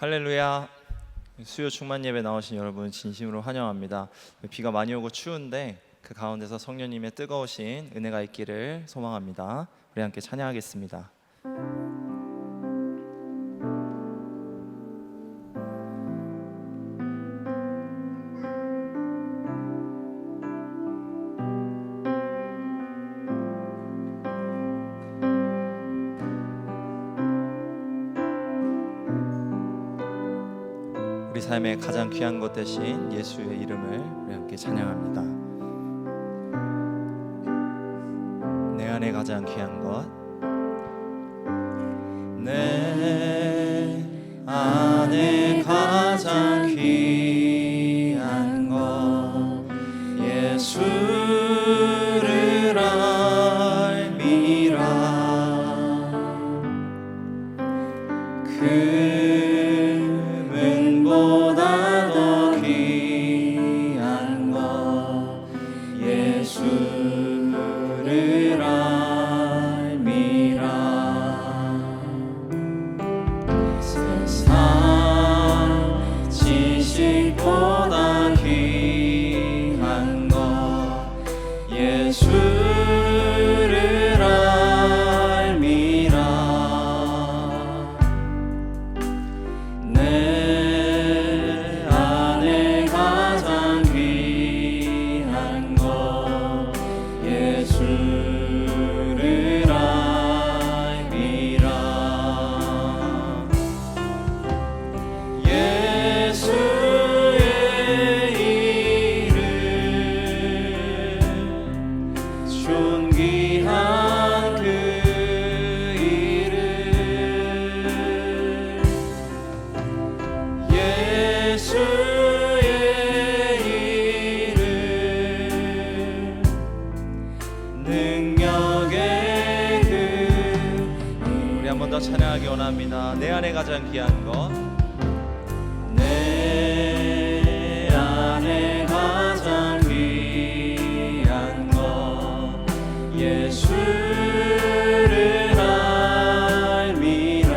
할렐루야. 수요 충만 예배 나오신 여러분 진심으로 환영합니다. 비가 많이 오고 추운데 그 가운데서 성령님의 뜨거우신 은혜가 있기를 소망합니다. 우리 함께 찬양하겠습니다. 우리 삶의 가장 귀한 것 대신 예수의 이름을 우리 함께 찬양합니다. 내 안에 가장 귀한 것, 내 안에 가장 귀한 것, 예수를 알미라. 금은보다 더 귀한 것, 예수를 알미라. 세상 지식보다 귀한 것, 예수를 알미라. 내 안에 가장 귀한 것, 예수를 알미라. 예수의 이름 존귀한 그 이름, 예수의 이름 능력의 그 우리 한 번 더 찬양하기 원합니다. 내 안에 가장 귀한 것, 내 안에 가장 귀한 것, 예수를 알미라.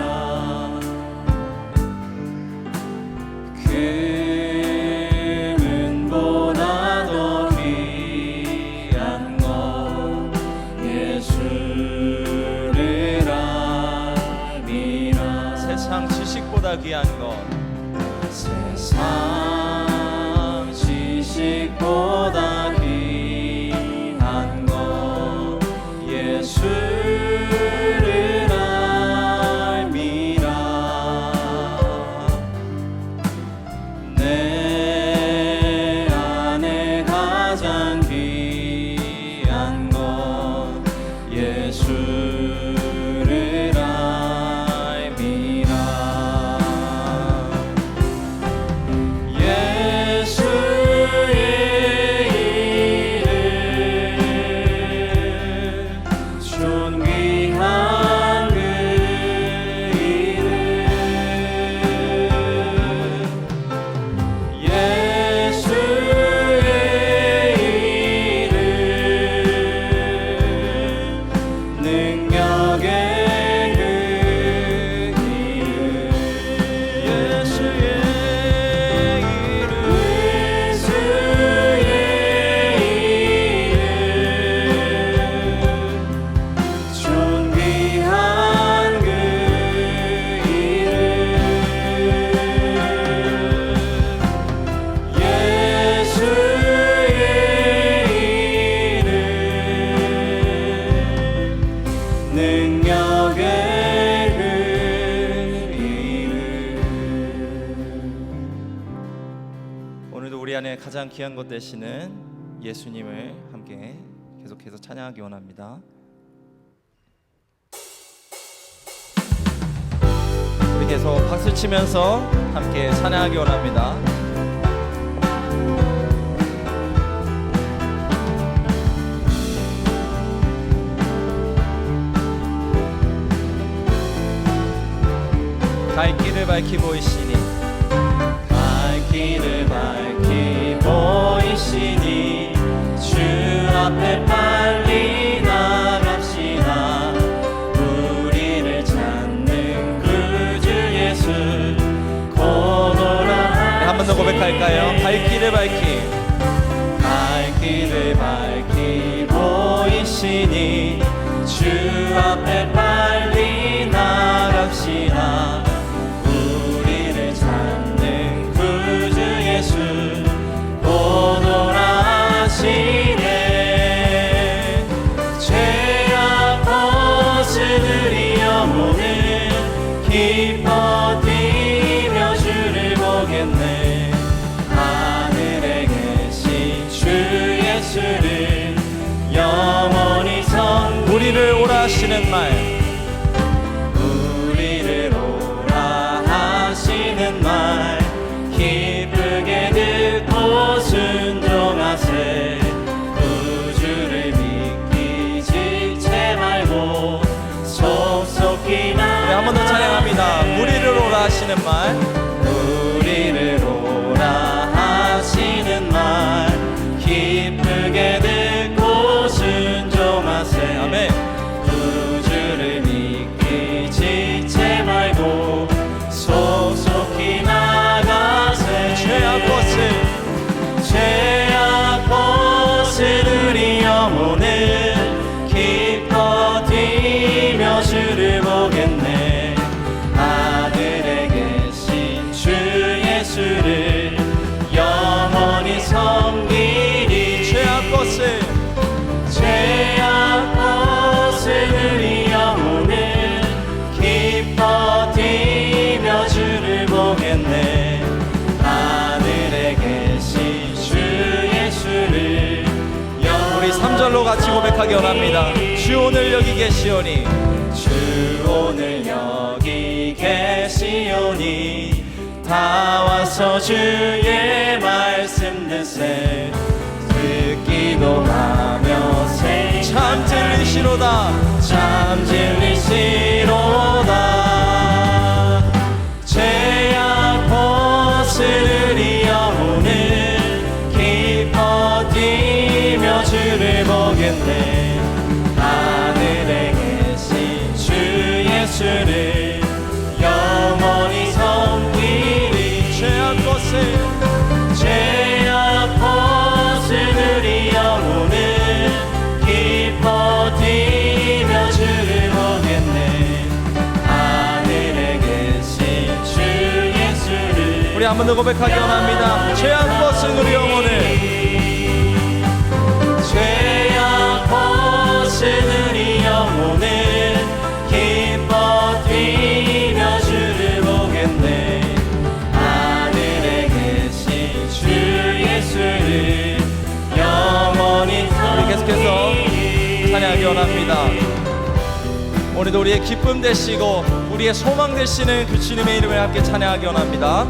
금은보다 더 귀한 것, 예수를 알미라. 세상 지식보다 귀한 것, 세상 지식보다 귀한 것, 예수를 알미라. 내 안에 가장 귀한 것, 예수를 알미라. 예수의 이름 존귀한 그 이름, 예수의 이름 능력의 그 이름, 예수의 이름, 예수의 이름 존귀한 그 이름, 예수의 이름 능력의 그 이름. 오늘도 우리 안에 가장 귀한 것 되시는 예수님을 함께 계속해서 찬양하기 원합니다. 우리 계속 박수 치면서 함께 찬양하기 원합니다. 갈 길을 밝히 보이시니, 갈 길을 밝히 보이시니 주 앞에 빨리 나갑시다. 우리를 찾는 구주 예수 고백할까요? 갈 길을 밝히 보이시니 주 앞에 빨리 나갑시다. 우리를 찾는 구주 예수 곧 오라시네. 죄악 벗으리 영혼은 기뻐 뛰며 주를 보겠네. 하늘에 계신 주 예수를 영원히 우리를 오라 하시는 말, 우리를 오라 하시는 말 기쁘게 듣고 순종하세. 구주를 믿기 지체 말고 속속히 나. 네, 한 번 더 찬양합니다. 우리를 오라 하시는 말, 우리를 오라 하시는 말 기쁘게 듣고 순종하세. 아멘. 구주를 믿기 지체 말고 속속히 나가세. 죄악 벗으리 영혼은 기뻐 뛰며 주를 보겠네. 하늘에 계신 주 예수를 영원히 섬기리. 죄악 벗으리 영혼은 기뻐 뛰며 주를 보겠네. 하늘에 계신 주 예수를. 우리 3절로 같이 고백하기 원합니다. 주 오늘 여기 계시오니, 주 오늘 여기 계시오니 다 와서 주의 말씀 듣세. 듣기도 하며 참 진리시로다. 참 진리시로다. 죄악 벗으리 영혼은 기뻐 뛰며 주를 보겠네. 하늘에 계신 주 예수를 영원히 섬기리. 죄악 벗으리 영혼은 기뻐 뛰며 주를 보겠네. 하늘에 계신 주 예수를. 우리 한 번 더 고백하기 원합니다. 죄악 벗으리 영혼은, 죄악 벗으리 영혼은 기뻐 뛰며 주를 보겠네. 하늘에 계신 주 예수를 영원히. 우리 계속해서 찬양하기 원합니다. 오늘도 우리의 기쁨 되시고 우리의 소망 되시는 그 주님의 이름을 함께 찬양하기 원합니다.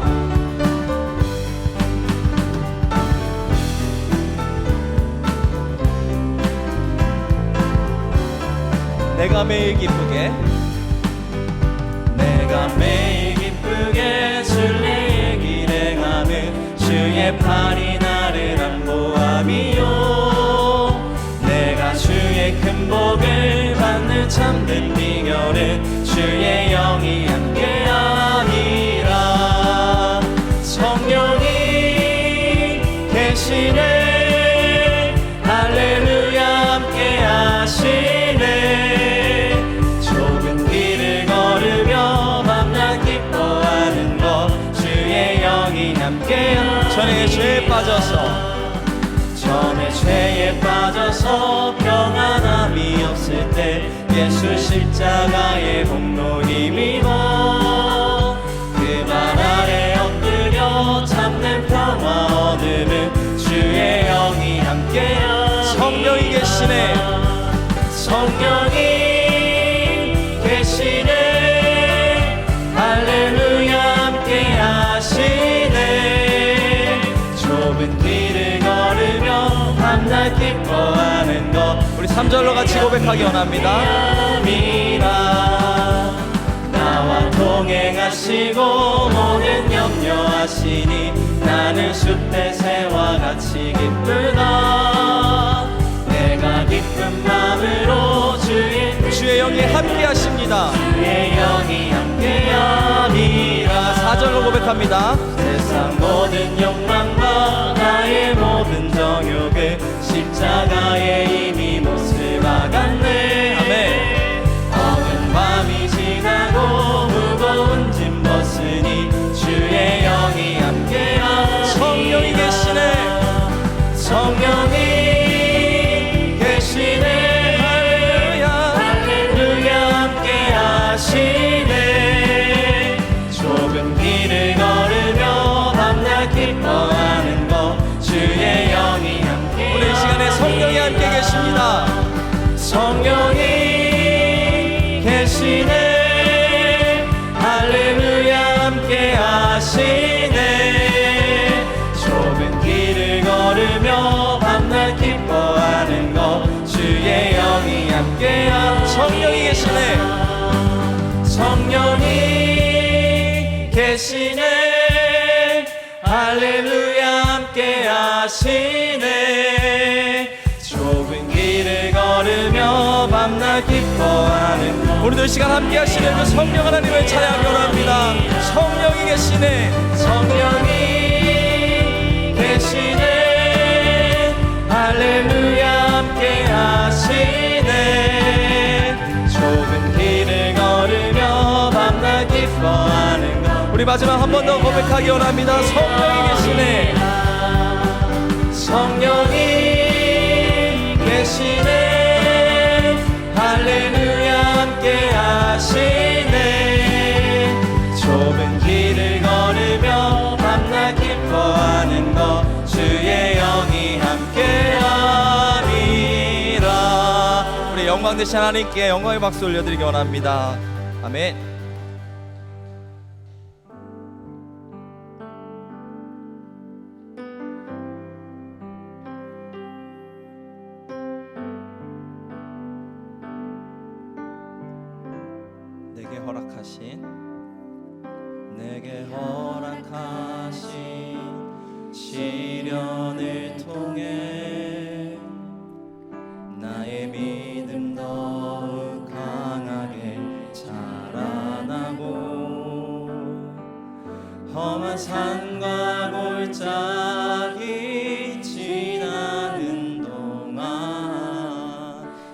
내가 매일 기쁘게 순례의 길 행하는 주의 팔이 나를 안보함이요. 내가 주의 큰 복을 받는 참된 비결은 주의 영이 함께하니라. 성령이 계시네. 할렐루야 함께하시네. 좁은 길을 걸으며 밤낮 기뻐하는 것 주의 영이 함께하시네. 전에 죄에 빠져서 평안함이 없을 때 예수 십자가의 공로 힘입어 그 발 아래 엎드려 참된 평화 얻음은 주의 영이 함께하시네. 성령이 계시네. 성령이 계시네. 할렐루야 함께하시네. 좁은 길을 걸으며 밤낮 기뻐하는 것. 우리 3절로 같이 고백하기 원합니다. 나와 동행하시고 모든 염려하시니 나는 숲의 새와 같이 기쁘다. 내가 기쁜 마음으로 주의 영이 함께 하십니다. 주의 영이 함께 함이라. 4절로 고백합니다. 세상 모든 모든 욕망과 나의 모든 정욕을 십자가에 이미 못을 박았네. 아멘. 어두운 밤이 지나고 무거운 짐 벗으니 주의 영이 함께하니 성령이 계시네. 성령이 계시네. 할렐루야 할렐루야 함께하시네. 좁은 길을 걸으며 밤낮 기뻐하는 것 주의 영이 함께. 오늘 이 시간에 성령이 함께 계십니다. 성령이 계시네. 할렐루야 함께 하시네. 좁은 길을 걸으며 밤낮 기뻐하는 것 주의 영이 함께 하시네. 성령이 계시네. 성령이 계시네. 할렐루야 함께 하시네. 좁은 길을 걸으며 밤낮 기뻐하는 우리도 이 시간 함께 하시는 그 성령 하나님을 찬양 원합니다. 성령이 계시네. 성령이 계시네. 할렐루야 함께 하시네. 좁은 길을 걸으며 밤낮 기뻐하는 것. 우리 마지막 한 번 더 고백하기 원합니다. 성령이 계시네. 성령이 계시네. 할렐루야 함께 하시네. 좁은 길을 걸으며 밤낮 기뻐하는 것 주의 영이 함께하리라. 우리 영광 되신 하나님께 영광의 박수 올려드리기 원합니다. 아멘. 내게 허락하신 시련을 통해 나의 믿음 더욱 강하게 자라나고 험한 산과 골짜기 지나는 동안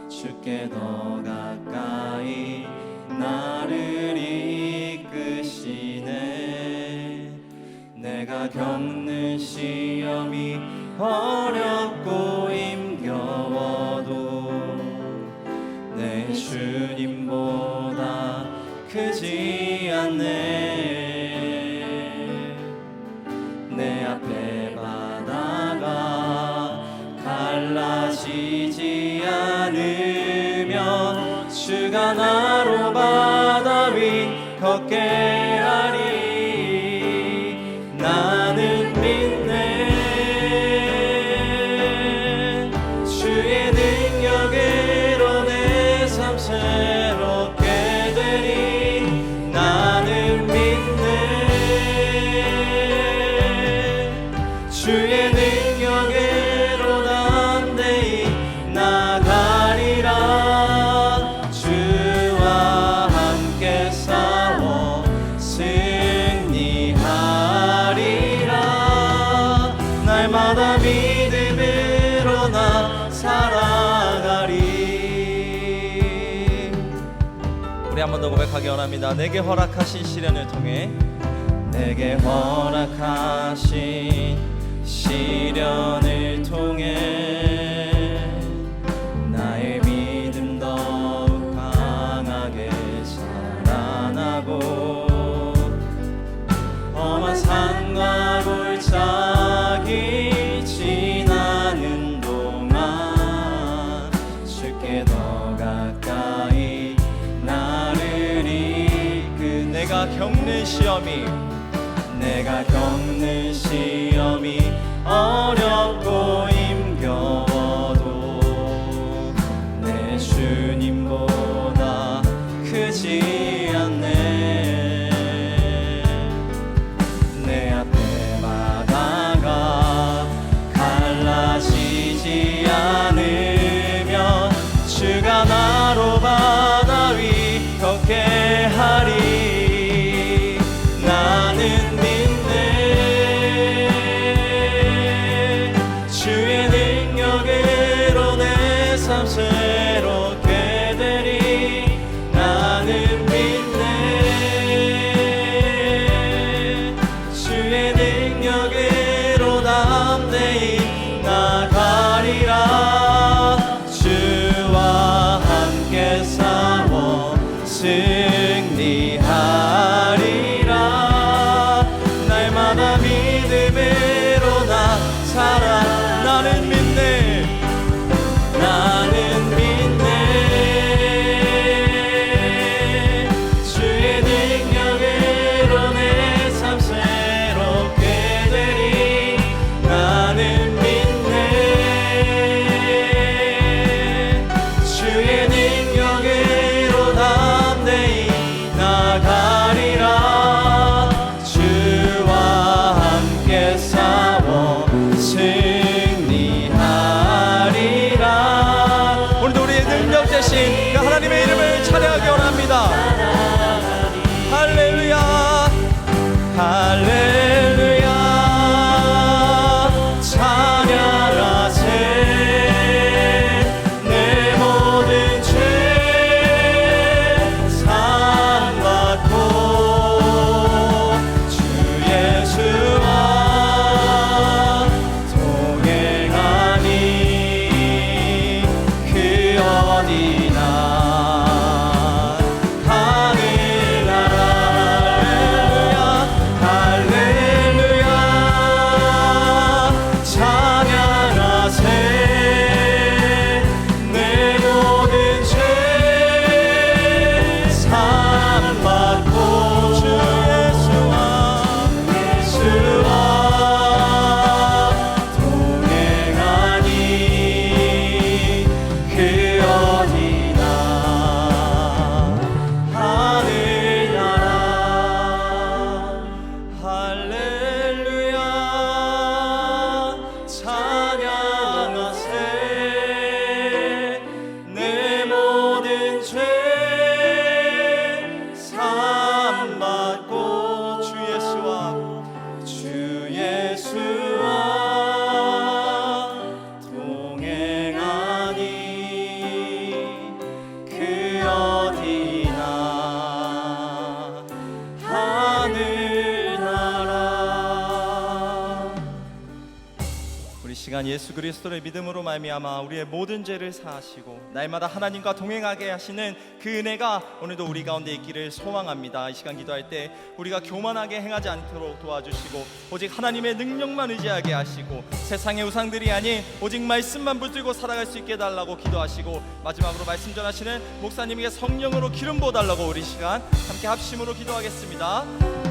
주께 더 가까이 나를 이끄시네. 내가 겪는 시험이 어렵고 힘겨워도 내 주님보다 크지 않네. 내 앞에 바다가 갈라지지 않으면 주가 나로 바다 위 걷게 하리. 나는 믿네. 주의 능력으로 내 삶 새롭게 되리. 나는 믿네. 주의 능력으로 담대히 나가리라. 날마다 믿음으로 나 살아가리. 우리 한 번 더 고백하기 원합니다. 내게 허락하신 시련을 통해 내게 허락하신 시련을 통해 나의 믿음 더욱 강하게 자라나고 험한 산과 골짜기 지나는 동안 주께 더 가까이 나를 이끄. 내가 겪는 시험이 어렵고 힘겨워도 내 주님보다 크지 않네. 내 앞에 바다가 갈라지지 않으면 주가 나로 바다 위 걷게 하리. 나는 믿네. 살아. 나는 믿네, 나는 믿네. 주의 능력으로 내 삶 새롭게 되리. 나는 믿네. 주의 능력으로 담대히 나가리라. 주와 함께 싸워 승리하리라. 오늘도 우리의 능력 대신 그 하나님의 이름을 찬양하기 원합니다. 할렐루야, 할렐루야. 찬양하세. 내 모든 죄 사함받고 주 예수와 동행하니 그 어디나 하늘나라. 할렐루야, 할렐루야. 찬양하세. 내 모든 죄 사함받고 주 예수와 동행하니 그 어디나 하늘나라. 할렐루야, 찬양하세. 내 모든 죄 사함받고 주 예수와 동행하니 그 어디나 하늘나라. 우리 시간 예수 그리스도를 믿음으로 말미암아 우리의 모든 죄를 사하시고 날마다 하나님과 동행하게 하시는 그 은혜가 오늘도 우리 가운데 있기를 소망합니다. 이 시간 기도할 때 우리가 교만하게 행하지 않도록 도와주시고 오직 하나님의 능력만 의지하게 하시고 세상의 우상들이 아닌 오직 말씀만 붙들고 살아갈 수 있게 해달라고 기도하시고 마지막으로 말씀 전하시는 목사님에게 성령으로 기름 부어달라고 우리 시간 함께 합심으로 기도하겠습니다.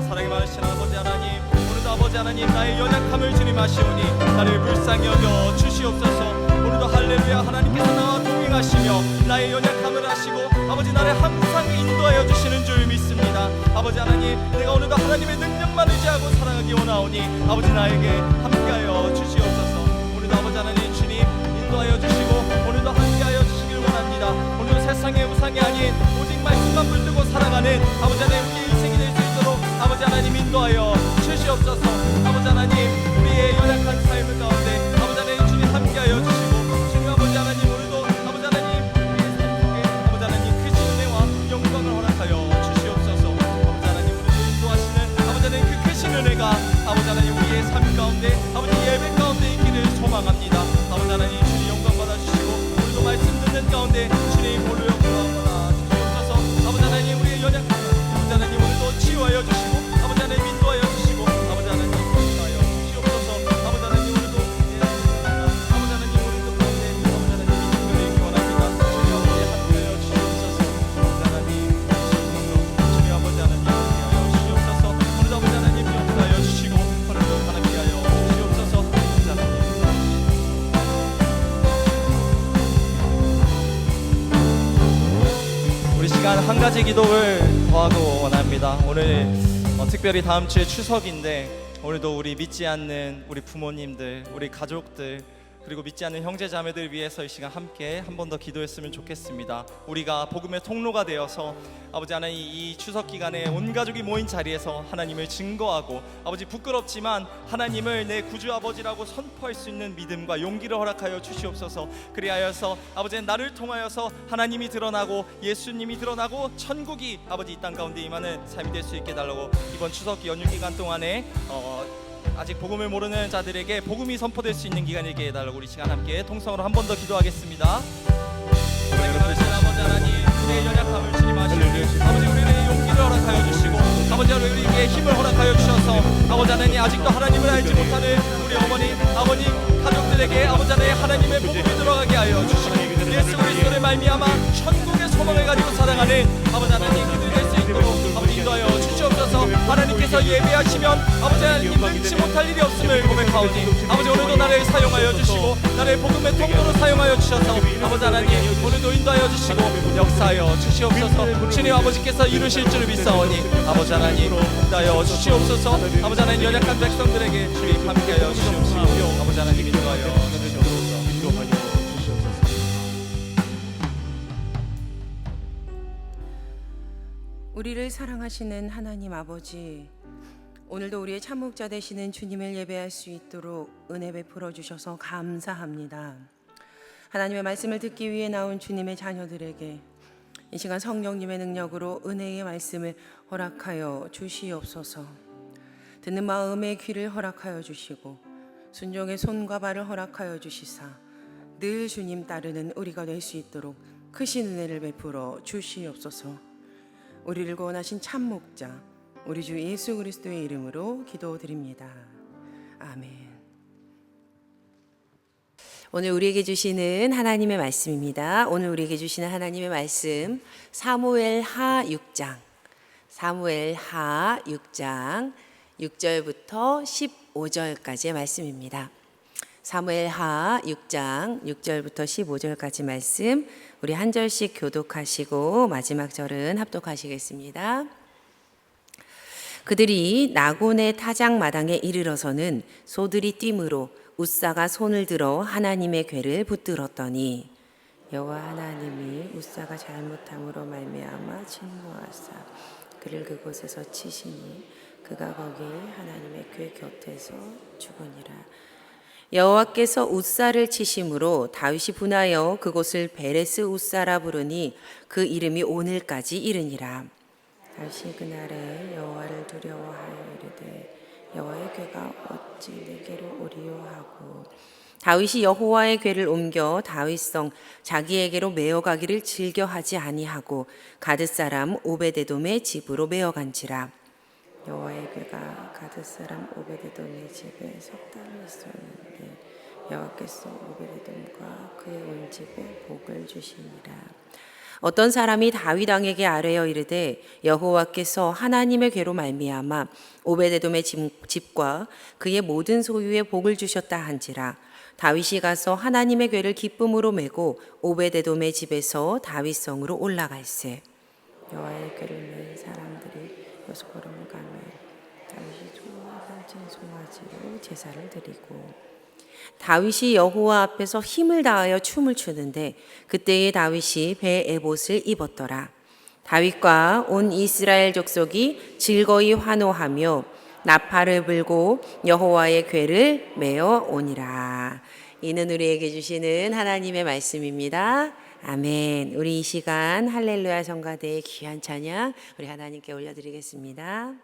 사랑이 많으신 아버지 하나님, 오늘도 아버지 하나님 나의 연약함을 주님 아시오니 나를 불쌍히 여겨 주시옵소서. 오늘도 할렐루야, 하나님께서 나와 동행하시며 나의 연약함을 아시고 아버지 나를 항상 인도하여 주시는 줄 믿습니다. 아버지 하나님, 내가 오늘도 하나님의 능력만 의지하고 살아가기 원하오니 아버지 나에게 함께하여 주시옵소서. 오늘도 아버지 하나님 주님 인도하여 주시고 오늘도 함께하여 주시길 원합니다. 오늘도 세상의 우상이 아닌 오직 말씀만 붙들고 살아가는 아버지 하나님 우리의 인생이 될 수 있도록 아버지 하나님 인도하여 주시옵소서. 아버지 하나님 우리의 연약한 삶을 가운데 아버지 하나님 주님 함께하여 주시고 주님 아버지 하나님 오늘도 아버지 하나님 우리의 삶 속에 아버지 하나님 크신 은혜와 영광을 허락하여 주시옵소서. 아버지 하나님 우리를 인도하시는 아버지 하나님 그 크신 은혜가 아버지 하나님 우리의 삶 가운데 아버지 예배 가운데 있기를 소망합니다. 아버지 하나님 주님 영광 받아주시고 오늘도 말씀 듣는 가운데 주님 볼로 영광 받아주시옵소서. 아버지 하나님 우리의 연약함 아버지 하나님 오늘도 치유하여 주시고 아버지 하나님 인도하여 주시고 아버지 하나님 인도하여 주시옵소서. 아버지 하나님 오늘도 아버지 하나님 오늘도 가운데 아버지 하나님 인도를 기원합니다. 주님 아버지 함께하여 주시옵소서. 아버지 하나님 주님 아버지 하나님 함께하여 주시옵소서. 오늘도 아버지 하나님 함께하여 주시고 오늘도 함께하여 주시옵소서. 아버지 하나님 우리 시간 한 가지 기도를 더하고 원합니다. 오늘 특별히 다음 주에 추석인데 오늘도 우리 믿지 않는 우리 부모님들, 우리 가족들 그리고 믿지 않는 형제 자매들 위해서 이 시간 함께 한 번 더 기도했으면 좋겠습니다. 우리가 복음의 통로가 되어서 아버지 하나님 이 추석 기간에 온 가족이 모인 자리에서 하나님을 증거하고 아버지 부끄럽지만 하나님을 내 구주 아버지라고 선포할 수 있는 믿음과 용기를 허락하여 주시옵소서. 그리하여서 아버지 나를 통하여서 하나님이 드러나고 예수님이 드러나고 천국이 아버지 이 땅 가운데 임하는 삶이 될 수 있게 달라고 이번 추석 연휴 기간 동안에 아직 복음을 모르는 자들에게 복음이 선포될 수 있는 기간이게 해달라고 우리 시간 함께 통성으로 한 번 더 기도하겠습니다. 아버지 하나님 우리의 연약함을 주님 아시오니 아버지 우리의 용기를 허락하여 주시고 아버지 우리에게 힘을 허락하여 주셔서 아버지 하나님 아직도 하나님을 알지 못하는 우리 어머니 아버님 말미암아 천국의 소망을 가지고 살아가는 아버지 하나님 그들 될 수 있도록 아버지 인도하여 주시옵소서. 하나님께서 예배하시면 아버지 하나님 능치 못할 일이 없음을 고백하오니 아버지 오늘도 나를 사용하여 주시고 나를 복음의 통로로 사용하여 주셔서 아버지 하나님 오늘도 인도하여 주시고 역사하여 주시옵소서. 주님 아버지께서 이루실 줄 믿사오니 아버지 하나님 인도하여 주시옵소서. 아버지 하나님 연약한 백성들에게 주님 함께하여 주시옵시고 아버지 하나님 인도하여 주시옵소서. 우리를 사랑하시는 하나님 아버지, 오늘도 우리의 참목자 되시는 주님을 예배할 수 있도록 은혜 베풀어 주셔서 감사합니다. 하나님의 말씀을 듣기 위해 나온 주님의 자녀들에게 이 시간 성령님의 능력으로 은혜의 말씀을 허락하여 주시옵소서. 듣는 마음의 귀를 허락하여 주시고 순종의 손과 발을 허락하여 주시사 늘 주님 따르는 우리가 될 수 있도록 크신 은혜를 베풀어 주시옵소서. 우리를 구원하신 참목자 우리 주 예수 그리스도의 이름으로 기도드립니다. 아멘. 오늘 우리에게 주시는 하나님의 말씀입니다. 오늘 우리에게 주시는 하나님의 말씀 사무엘하 6장 6절부터 15절까지의 말씀입니다. 사무엘하 6장 6절부터 15절까지 말씀 우리 한 절씩 교독하시고 마지막 절은 합독하시겠습니다. 그들이 나곤의 타작 마당에 이르러서는 소들이 띠므로 웃사가 손을 들어 하나님의 궤를 붙들었더니 여호와 하나님이 웃사가 잘못함으로 말미암아 진노하사 그를 그곳에서 치시니 그가 거기 하나님의 궤 곁에서 죽으니라. 여호와께서 웃사를 치심으로 다윗이 분하여 그곳을 베레스 웃사라 부르니 그 이름이 오늘까지 이르니라. 다윗이 그날에 여호와를 두려워하여 이르되 여호와의 궤가 어찌 내게로 오리요 하고 다윗이 여호와의 궤를 옮겨 다윗성 자기에게로 메어가기를 즐겨하지 아니하고 가드 사람 오베데돔의 집으로 메어간지라. 여호와의 궤가 가드 사람 오베데돔의 집에 석 달을 있었는데 여호와께서 오베데돔과 그의 온 집에 복을 주시니라. 어떤 사람이 다윗 왕에게 아뢰어 이르되 여호와께서 하나님의 궤로 말미암아 오베데돔의 집과 그의 모든 소유에 복을 주셨다 한지라. 다윗이 가서 하나님의 궤를 기쁨으로 메고 오베데돔의 집에서 다윗성으로 올라갈세. 여호와의 궤를 맨 사람들이 여섯 걸음을 가며 다윗이 좋아하진 송아지로 제사를 드리고 다윗이 여호와 앞에서 힘을 다하여 춤을 추는데 그때에 다윗이 배 에봇을 입었더라. 다윗과 온 이스라엘 족속이 즐거이 환호하며 나팔을 불고 여호와의 궤를 메어 오니라. 이는 우리에게 주시는 하나님의 말씀입니다. 아멘. 우리 이 시간 할렐루야 성가대의 귀한 찬양 우리 하나님께 올려드리겠습니다.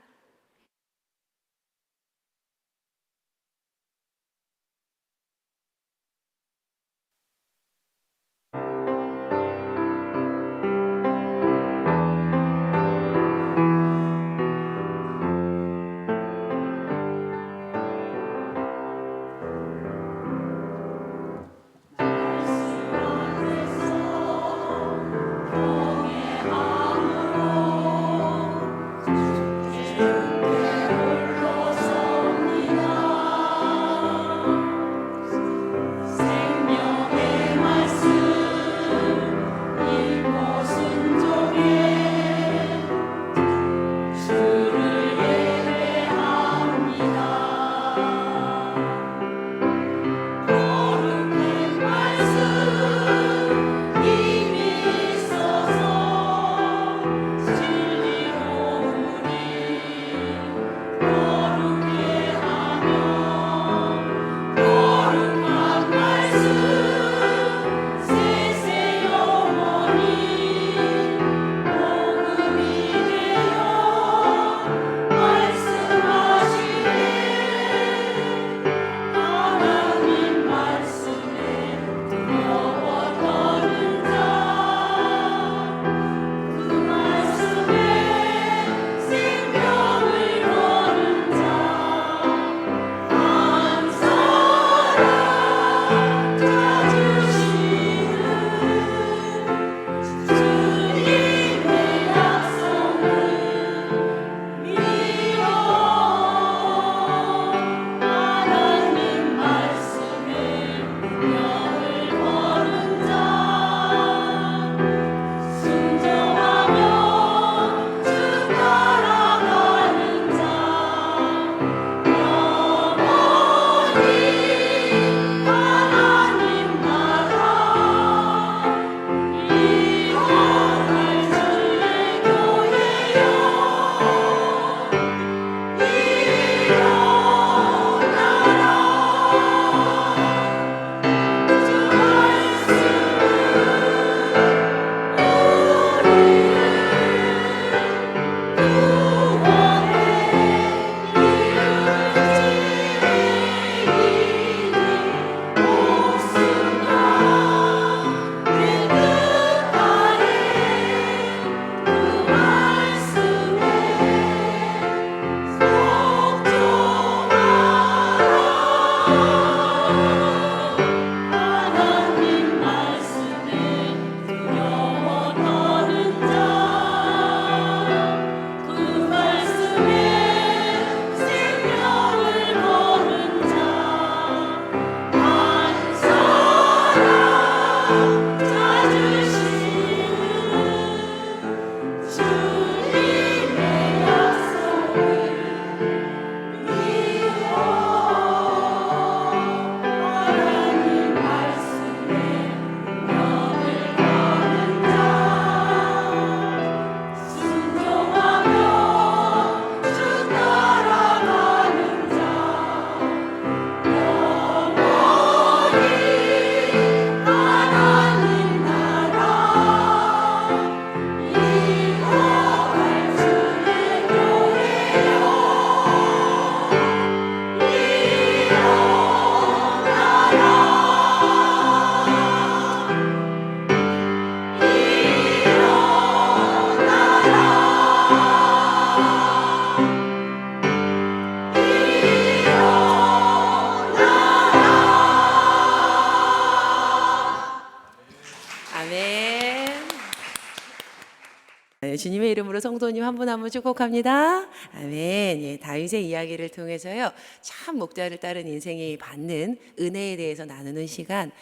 주님의 이름으로 성도님 한 분 한 분 축복합니다. 아멘. 예, 다윗의 이야기를 통해서요, 참 목자를 따른 인생이 받는 은혜에 대해서 나누는 시간,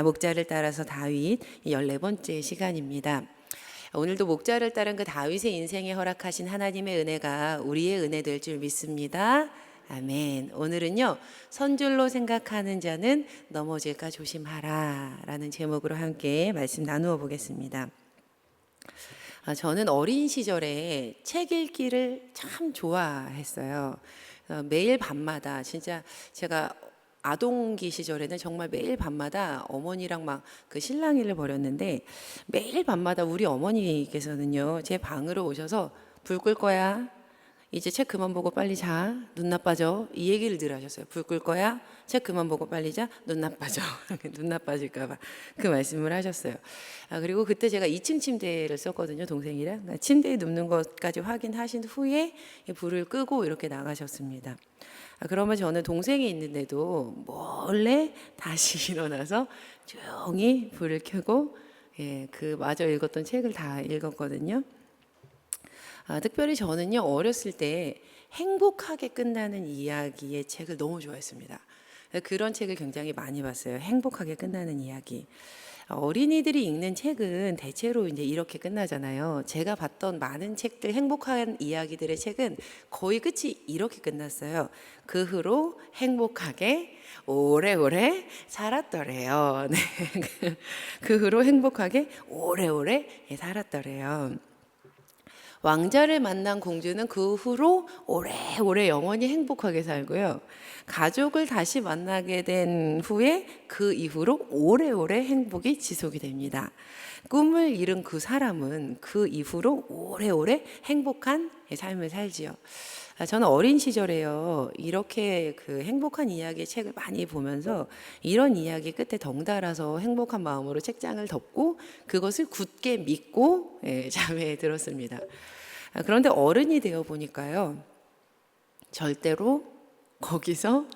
목자를 따라서 다윗 14번째 시간입니다. 오늘도 목자를 따른 그 다윗의 인생에 허락하신 하나님의 은혜가 우리의 은혜 될 줄 믿습니다. 아멘. 오늘은요, 선줄로 생각하는 자는 넘어질까 조심하라 라는 제목으로 함께 말씀 나누어 보겠습니다. 저는 어린 시절에 책 읽기를 참 좋아했어요. 매일 밤마다, 진짜 제가 아동기 시절에는 정말 매일 밤마다 어머니랑 막 그 실랑이를 벌였는데, 매일 밤마다 우리 어머니께서는요, 제 방으로 오셔서 불 끌 거야, 이제 책 그만 보고 빨리 자, 눈 나빠져, 이 얘기를 늘 하셨어요. 불 끌 거야, 책 그만 보고 빨리 자, 눈 나빠져. 눈 나빠질까 봐 그 말씀을 하셨어요. 그리고 그때 제가 2층 침대를 썼거든요, 동생이랑. 침대에 눕는 것까지 확인하신 후에 불을 끄고 이렇게 나가셨습니다. 그러면 저는 동생이 있는데도 몰래 다시 일어나서 조용히 불을 켜고, 그 마저 읽었던 책을 다 읽었거든요. 특별히 저는요, 어렸을 때 행복하게 끝나는 이야기의 책을 너무 좋아했습니다. 그런 책을 굉장히 많이 봤어요. 행복하게 끝나는 이야기. 어린이들이 읽는 책은 대체로 이제 이렇게 끝나잖아요. 제가 봤던 많은 책들, 행복한 이야기들의 책은 거의 끝이 이렇게 끝났어요. 그 후로 행복하게 오래오래 살았더래요. 네. 그 후로 행복하게 오래오래 살았더래요. 왕자를 만난 공주는 그 후로 오래오래 영원히 행복하게 살고요. 가족을 다시 만나게 된 후에 그 이후로 오래오래 행복이 지속이 됩니다. 꿈을 이룬 그 사람은 그 이후로 오래오래 행복한 삶을 살지요. 저는 어린 시절에요, 이렇게 그 행복한 이야기의 책을 많이 보면서 이런 이야기 끝에 덩달아서 행복한 마음으로 책장을 덮고 그것을 굳게 믿고 잠에 들었습니다. 그런데 어른이 되어 보니까요, 절대로 거기서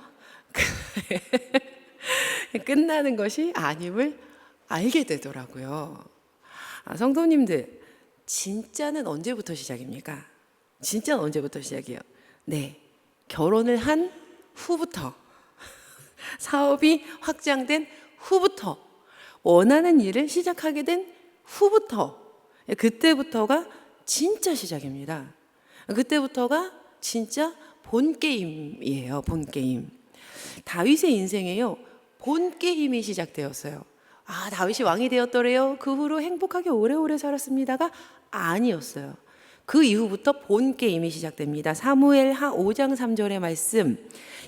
끝나는 것이 아님을 알게 되더라고요. 성도님들, 진짜는 언제부터 시작입니까? 진짜는 언제부터 시작이에요? 네, 결혼을 한 후부터, 사업이 확장된 후부터, 원하는 일을 시작하게 된 후부터, 그때부터가 진짜 시작입니다. 그때부터가 진짜 본 게임이에요. 본 게임. 다윗의 인생에요, 본 게임이 시작되었어요. 다윗이 왕이 되었더래요. 그 후로 행복하게 오래오래 살았습니다가 아니었어요. 그 이후부터 본 게임이 시작됩니다. 사무엘하 5장 3절의 말씀.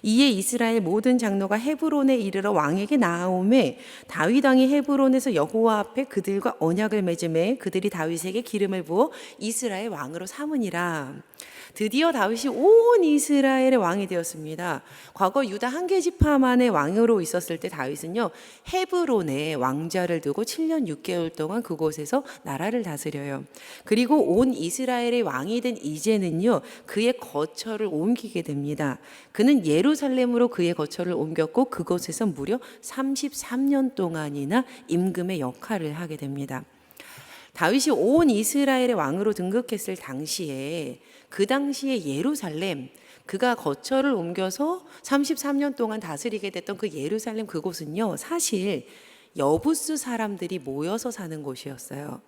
이에 이스라엘 모든 장로가 헤브론에 이르러 왕에게 나아오매 다윗 왕이 헤브론에서 여호와 앞에 그들과 언약을 맺음에 그들이 다윗에게 기름을 부어 이스라엘 왕으로 삼으니라. 드디어 다윗이 온 이스라엘의 왕이 되었습니다. 과거 유다 한 개 지파만의 왕으로 있었을 때 다윗은요, 헤브론에 왕자를 두고 7년 6개월 동안 그곳에서 나라를 다스려요. 그리고 온 이스라엘의 왕이 된 이제는요, 그의 거처를 옮기게 됩니다. 그는 예루살렘으로 그의 거처를 옮겼고 그곳에서 무려 33년 동안이나 임금의 역할을 하게 됩니다. 다윗이 온 이스라엘의 왕으로 등극했을 당시에, 그 당시에 예루살렘, 그가 거처를 옮겨서 33년 동안 다스리게 됐던 그 예루살렘, 그곳은요, 사실 여부스 사람들이 모여서 사는 곳이었어요.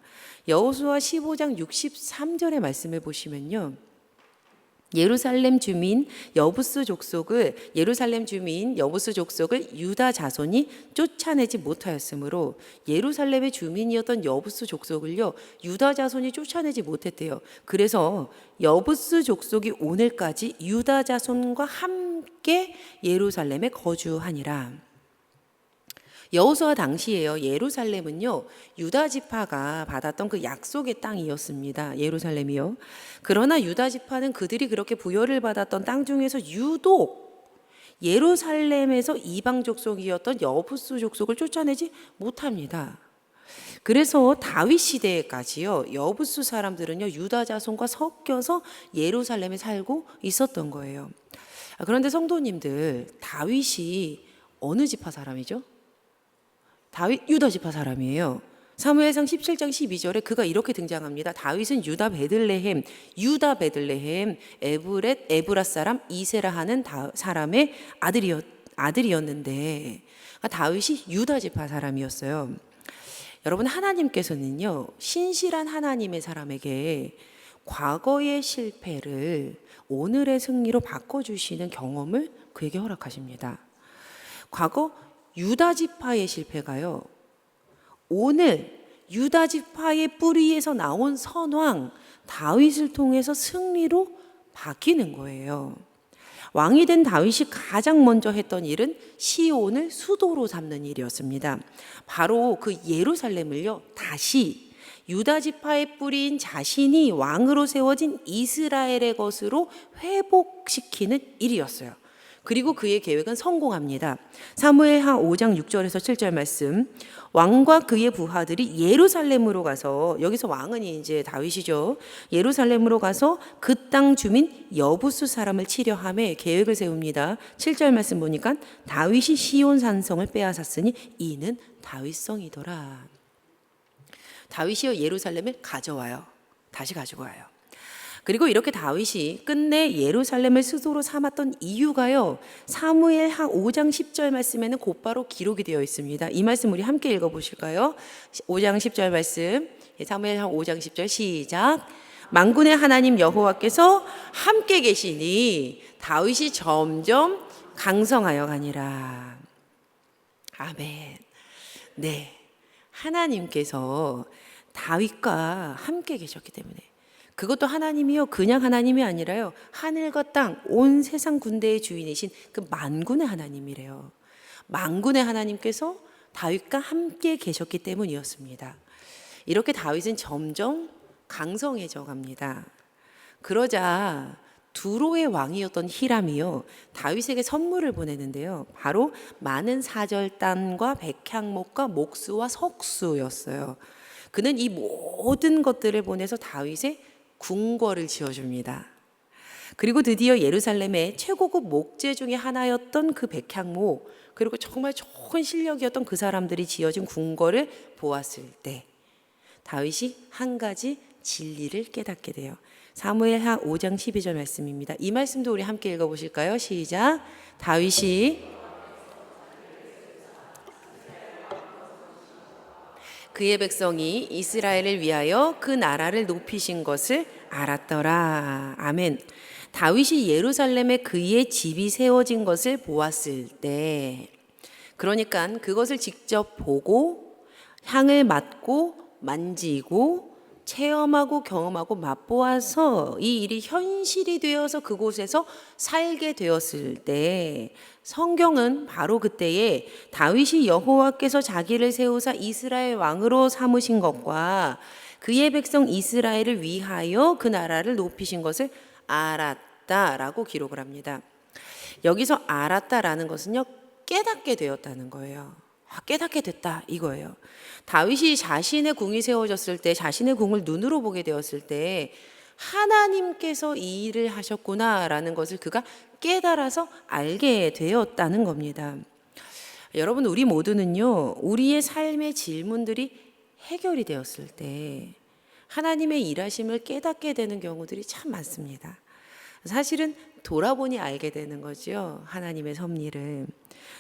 여호수아 15장 63절의 말씀을 보시면요, 예루살렘 주민 여부스 족속을 유다 자손이 쫓아내지 못하였으므로 예루살렘의 주민이었던 여부스 족속을요, 유다 자손이 쫓아내지 못했대요. 그래서 여부스 족속이 오늘까지 유다 자손과 함께 예루살렘에 거주하니라. 여호수아 당시에요, 예루살렘은요, 유다 지파가 받았던 그 약속의 땅이었습니다. 예루살렘이요. 그러나 유다 지파는 그들이 그렇게 부여를 받았던 땅 중에서 유독 예루살렘에서 이방 족속이었던 여부스 족속을 쫓아내지 못합니다. 그래서 다윗 시대까지요, 여부스 사람들은요, 유다 자손과 섞여서 예루살렘에 살고 있었던 거예요. 그런데 성도님들, 다윗이 어느 지파 사람이죠? 다윗 유다 지파 사람이에요. 사무엘상 17장 12절에 그가 이렇게 등장합니다. 다윗은 유다 베들레헴 에브렛 에브라 사람 이세라 하는 사람의 아들이었는데, 다윗이 유다 지파 사람이었어요. 여러분, 하나님께서는요, 신실한 하나님의 사람에게 과거의 실패를 오늘의 승리로 바꿔주시는 경험을 그에게 허락하십니다. 과거 유다 지파의 실패가요, 오늘 유다 지파의 뿌리에서 나온 선왕 다윗을 통해서 승리로 바뀌는 거예요. 왕이 된 다윗이 가장 먼저 했던 일은 시온을 수도로 삼는 일이었습니다. 바로 그 예루살렘을요, 다시 유다 지파의 뿌리인 자신이 왕으로 세워진 이스라엘의 것으로 회복시키는 일이었어요. 그리고 그의 계획은 성공합니다. 사무엘하 5장 6절에서 7절 말씀. 왕과 그의 부하들이 예루살렘으로 가서, 여기서 왕은 이제 다윗이죠. 예루살렘으로 가서 그 땅 주민 여부수 사람을 치려하며 계획을 세웁니다. 7절 말씀 보니까 다윗이 시온 산성을 빼앗았으니 이는 다윗성이더라. 다윗이 예루살렘을 가져와요. 다시 가지고 와요. 그리고 이렇게 다윗이 끝내 예루살렘을 수도로 삼았던 이유가요, 사무엘하 5장 10절 말씀에는 곧바로 기록이 되어 있습니다. 이 말씀 우리 함께 읽어보실까요? 5장 10절 말씀, 사무엘하 5장 10절 시작. 만군의 하나님 여호와께서 함께 계시니 다윗이 점점 강성하여 가니라. 아멘. 네, 하나님께서 다윗과 함께 계셨기 때문에, 그것도 하나님이요, 그냥 하나님이 아니라요, 하늘과 땅, 온 세상 군대의 주인이신 그 만군의 하나님이래요. 만군의 하나님께서 다윗과 함께 계셨기 때문이었습니다. 이렇게 다윗은 점점 강성해져 갑니다. 그러자 두로의 왕이었던 히람이요, 다윗에게 선물을 보내는데요, 바로 많은 사절단과 백향목과 목수와 석수였어요. 그는 이 모든 것들을 보내서 다윗의 궁궐을 지어줍니다. 그리고 드디어 예루살렘의 최고급 목재 중에 하나였던 그 백향목, 그리고 정말 좋은 실력이었던 그 사람들이 지어준 궁궐을 보았을 때 다윗이 한 가지 진리를 깨닫게 돼요. 사무엘하 5장 12절 말씀입니다. 이 말씀도 우리 함께 읽어보실까요? 시작. 다윗이 그의 백성이 이스라엘을 위하여 그 나라를 높이신 것을 알았더라. 아멘. 다윗이 예루살렘에 그의 집이 세워진 것을 보았을 때, 그러니까 그것을 직접 보고 향을 맡고 만지고 체험하고 경험하고 맛보아서 이 일이 현실이 되어서 그곳에서 살게 되었을 때, 성경은 바로 그때에 다윗이 여호와께서 자기를 세우사 이스라엘 왕으로 삼으신 것과 그의 백성 이스라엘을 위하여 그 나라를 높이신 것을 알았다라고 기록을 합니다. 여기서 알았다라는 것은요, 깨닫게 되었다는 거예요. 깨닫게 됐다 이거예요. 다윗이 자신의 궁이 세워졌을 때, 자신의 궁을 눈으로 보게 되었을 때 하나님께서 이 일을 하셨구나라는 것을 그가 깨달아서 알게 되었다는 겁니다. 여러분, 우리 모두는요, 우리의 삶의 질문들이 해결이 되었을 때 하나님의 일하심을 깨닫게 되는 경우들이 참 많습니다. 사실은 돌아보니 알게 되는 거죠. 하나님의 섭리를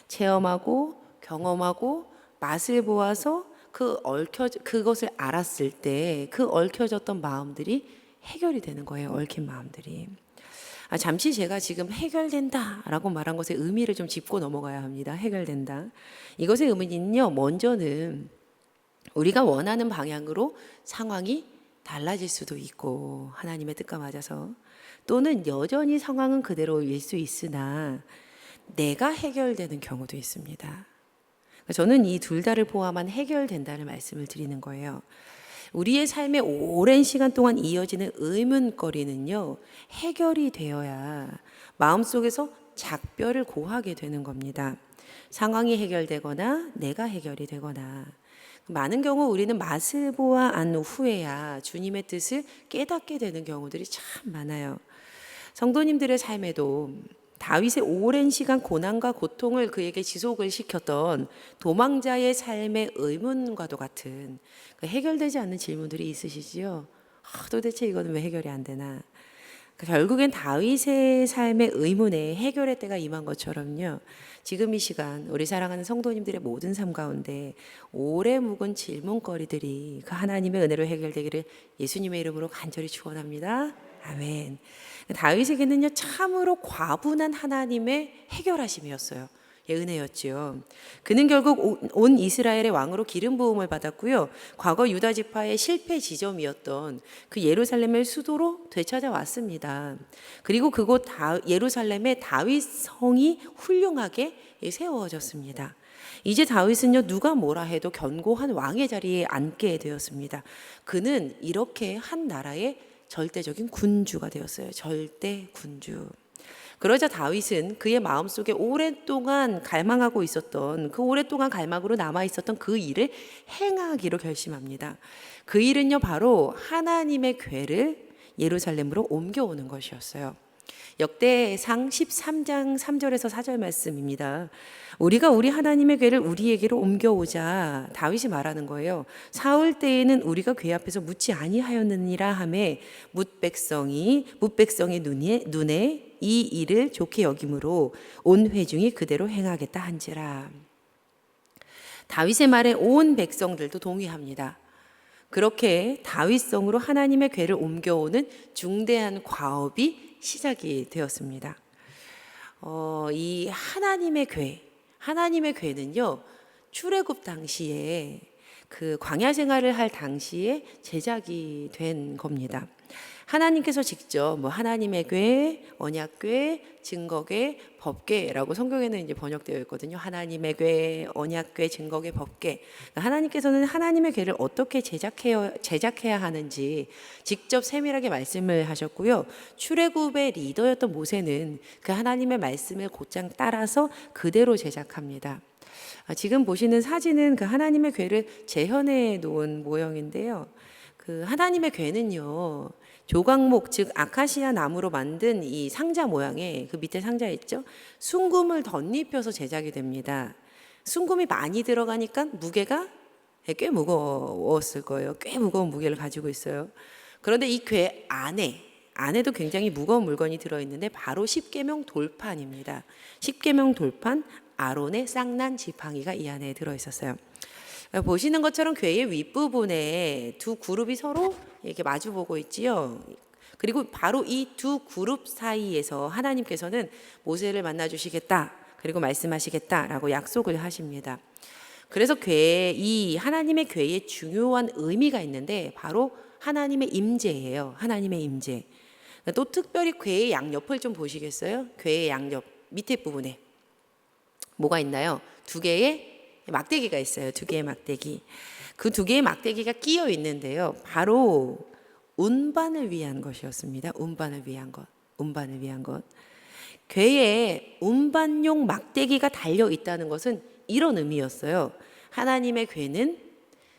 체험하고 경험하고 맛을 보아서 그것을 알았을 때 그 얽혀졌던 마음들이 해결이 되는 거예요. 얽힌 마음들이. 잠시 제가 지금 해결된다라고 말한 것의 의미를 좀 짚고 넘어가야 합니다. 해결된다. 이것의 의미는요, 먼저는 우리가 원하는 방향으로 상황이 달라질 수도 있고, 하나님의 뜻과 맞아서, 또는 여전히 상황은 그대로일 수 있으나 내가 해결되는 경우도 있습니다. 저는 이 둘 다를 포함한 해결된다는 말씀을 드리는 거예요. 우리의 삶에 오랜 시간 동안 이어지는 의문거리는요, 해결이 되어야 마음속에서 작별을 고하게 되는 겁니다. 상황이 해결되거나 내가 해결이 되거나, 많은 경우 우리는 맛을 보아한 후에야 주님의 뜻을 깨닫게 되는 경우들이 참 많아요. 성도님들의 삶에도 다윗의 오랜 시간 고난과 고통을 그에게 지속을 시켰던 도망자의 삶의 의문과도 같은 해결되지 않는 질문들이 있으시지요. 도대체 이거는 왜 해결이 안 되나? 결국엔 다윗의 삶의 의문에 해결의 때가 임한 것처럼요. 지금 이 시간 우리 사랑하는 성도님들의 모든 삶 가운데 오래 묵은 질문거리들이 그 하나님의 은혜로 해결되기를 예수님의 이름으로 간절히 축원합니다. 아멘. 다윗에게는요 참으로 과분한 하나님의 해결하심이었어요. 은혜였지요. 그는 결국 온 이스라엘의 왕으로 기름 부음을 받았고요. 과거 유다 지파의 실패 지점이었던 그 예루살렘을 수도로 되찾아왔습니다. 그리고 그곳 예루살렘에 다윗 성이 훌륭하게 세워졌습니다. 이제 다윗은요 누가 뭐라 해도 견고한 왕의 자리에 앉게 되었습니다. 그는 이렇게 한 나라의 절대적인 군주가 되었어요. 절대 군주. 그러자 다윗은 그의 마음속에 오랫동안 갈망하고 있었던 그 오랫동안 갈망으로 남아있었던 그 일을 행하기로 결심합니다. 그 일은요 바로 하나님의 궤를 예루살렘으로 옮겨오는 것이었어요. 역대상 13장 3절에서 4절 말씀입니다. 우리가 우리 하나님의 궤를 우리에게로 옮겨오자 다윗이 말하는 거예요. 사울 때에는 우리가 궤 앞에서 묻지 아니하였느니라 하매 뭇백성의 눈에 이 일을 좋게 여김으로 온 회중이 그대로 행하겠다 한지라. 다윗의 말에 온 백성들도 동의합니다. 그렇게 다윗성으로 하나님의 궤를 옮겨오는 중대한 과업이 시작이 되었습니다. 이 하나님의 궤는요 출애굽 당시에 그 광야 생활을 할 당시에 제작이 된 겁니다. 하나님께서 직접 하나님의 궤, 언약궤, 증거궤, 법궤라고 성경에는 이제 번역되어 있거든요. 하나님의 궤, 언약궤, 증거궤, 법궤. 하나님께서는 하나님의 궤를 어떻게 제작해야 하는지 직접 세밀하게 말씀을 하셨고요. 출애굽의 리더였던 모세는 그 하나님의 말씀을 곧장 따라서 그대로 제작합니다. 지금 보시는 사진은 그 하나님의 궤를 재현해 놓은 모형인데요. 그 하나님의 궤는요. 조각목 즉 아카시아 나무로 만든 이 상자 모양의 그 밑에 상자 있죠? 순금을 덧입혀서 제작이 됩니다. 순금이 많이 들어가니까 무게가 꽤 무거웠을 거예요. 꽤 무거운 무게를 가지고 있어요. 그런데 이 궤 안에도 굉장히 무거운 물건이 들어있는데 바로 십계명 돌판입니다. 십계명 돌판, 아론의 쌍난 지팡이가 이 안에 들어있었어요. 보시는 것처럼 궤의 윗부분에 두 그룹이 서로 이렇게 마주보고 있지요. 그리고 바로 이 두 그룹 사이에서 하나님께서는 모세를 만나 주시겠다. 그리고 말씀하시겠다라고 약속을 하십니다. 그래서 이 하나님의 궤에 중요한 의미가 있는데 바로 하나님의 임재예요. 하나님의 임재. 또 특별히 궤의 양옆을 좀 보시겠어요? 궤의 양옆 밑에 부분에 뭐가 있나요? 두 개의 막대기가 있어요. 두 개의 막대기. 그 두 개의 막대기가 끼어 있는데요. 바로 운반을 위한 것이었습니다. 운반을 위한 것. 궤에 운반용 막대기가 달려 있다는 것은 이런 의미였어요. 하나님의 궤는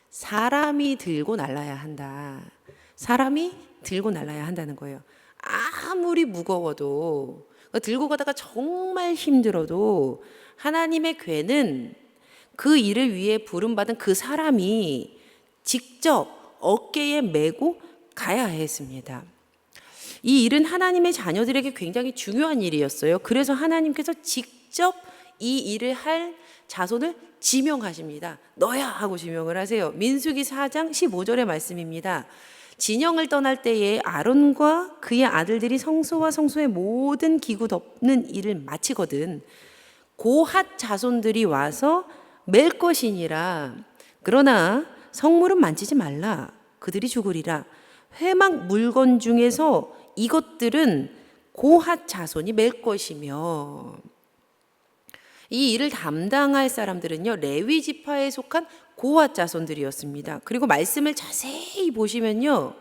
사람이 들고 날아야 한다. 사람이 들고 날아야 한다는 거예요. 아무리 무거워도 들고 가다가 정말 힘들어도 하나님의 궤는 그 일을 위해 부름받은 그 사람이 직접 어깨에 메고 가야 했습니다. 이 일은 하나님의 자녀들에게 굉장히 중요한 일이었어요. 그래서 하나님께서 직접 이 일을 할 자손을 지명하십니다. 너야 하고 지명을 하세요. 민수기 4장 15절의 말씀입니다. 진영을 떠날 때에 아론과 그의 아들들이 성소와 성소의 모든 기구 덮는 일을 마치거든 고핫 자손들이 와서 맬 것이니라. 그러나 성물은 만지지 말라. 그들이 죽으리라. 회막 물건 중에서 이것들은 고핫 자손이 맬 것이며. 이 일을 담당할 사람들은요 레위 지파에 속한 고핫 자손들이었습니다. 그리고 말씀을 자세히 보시면요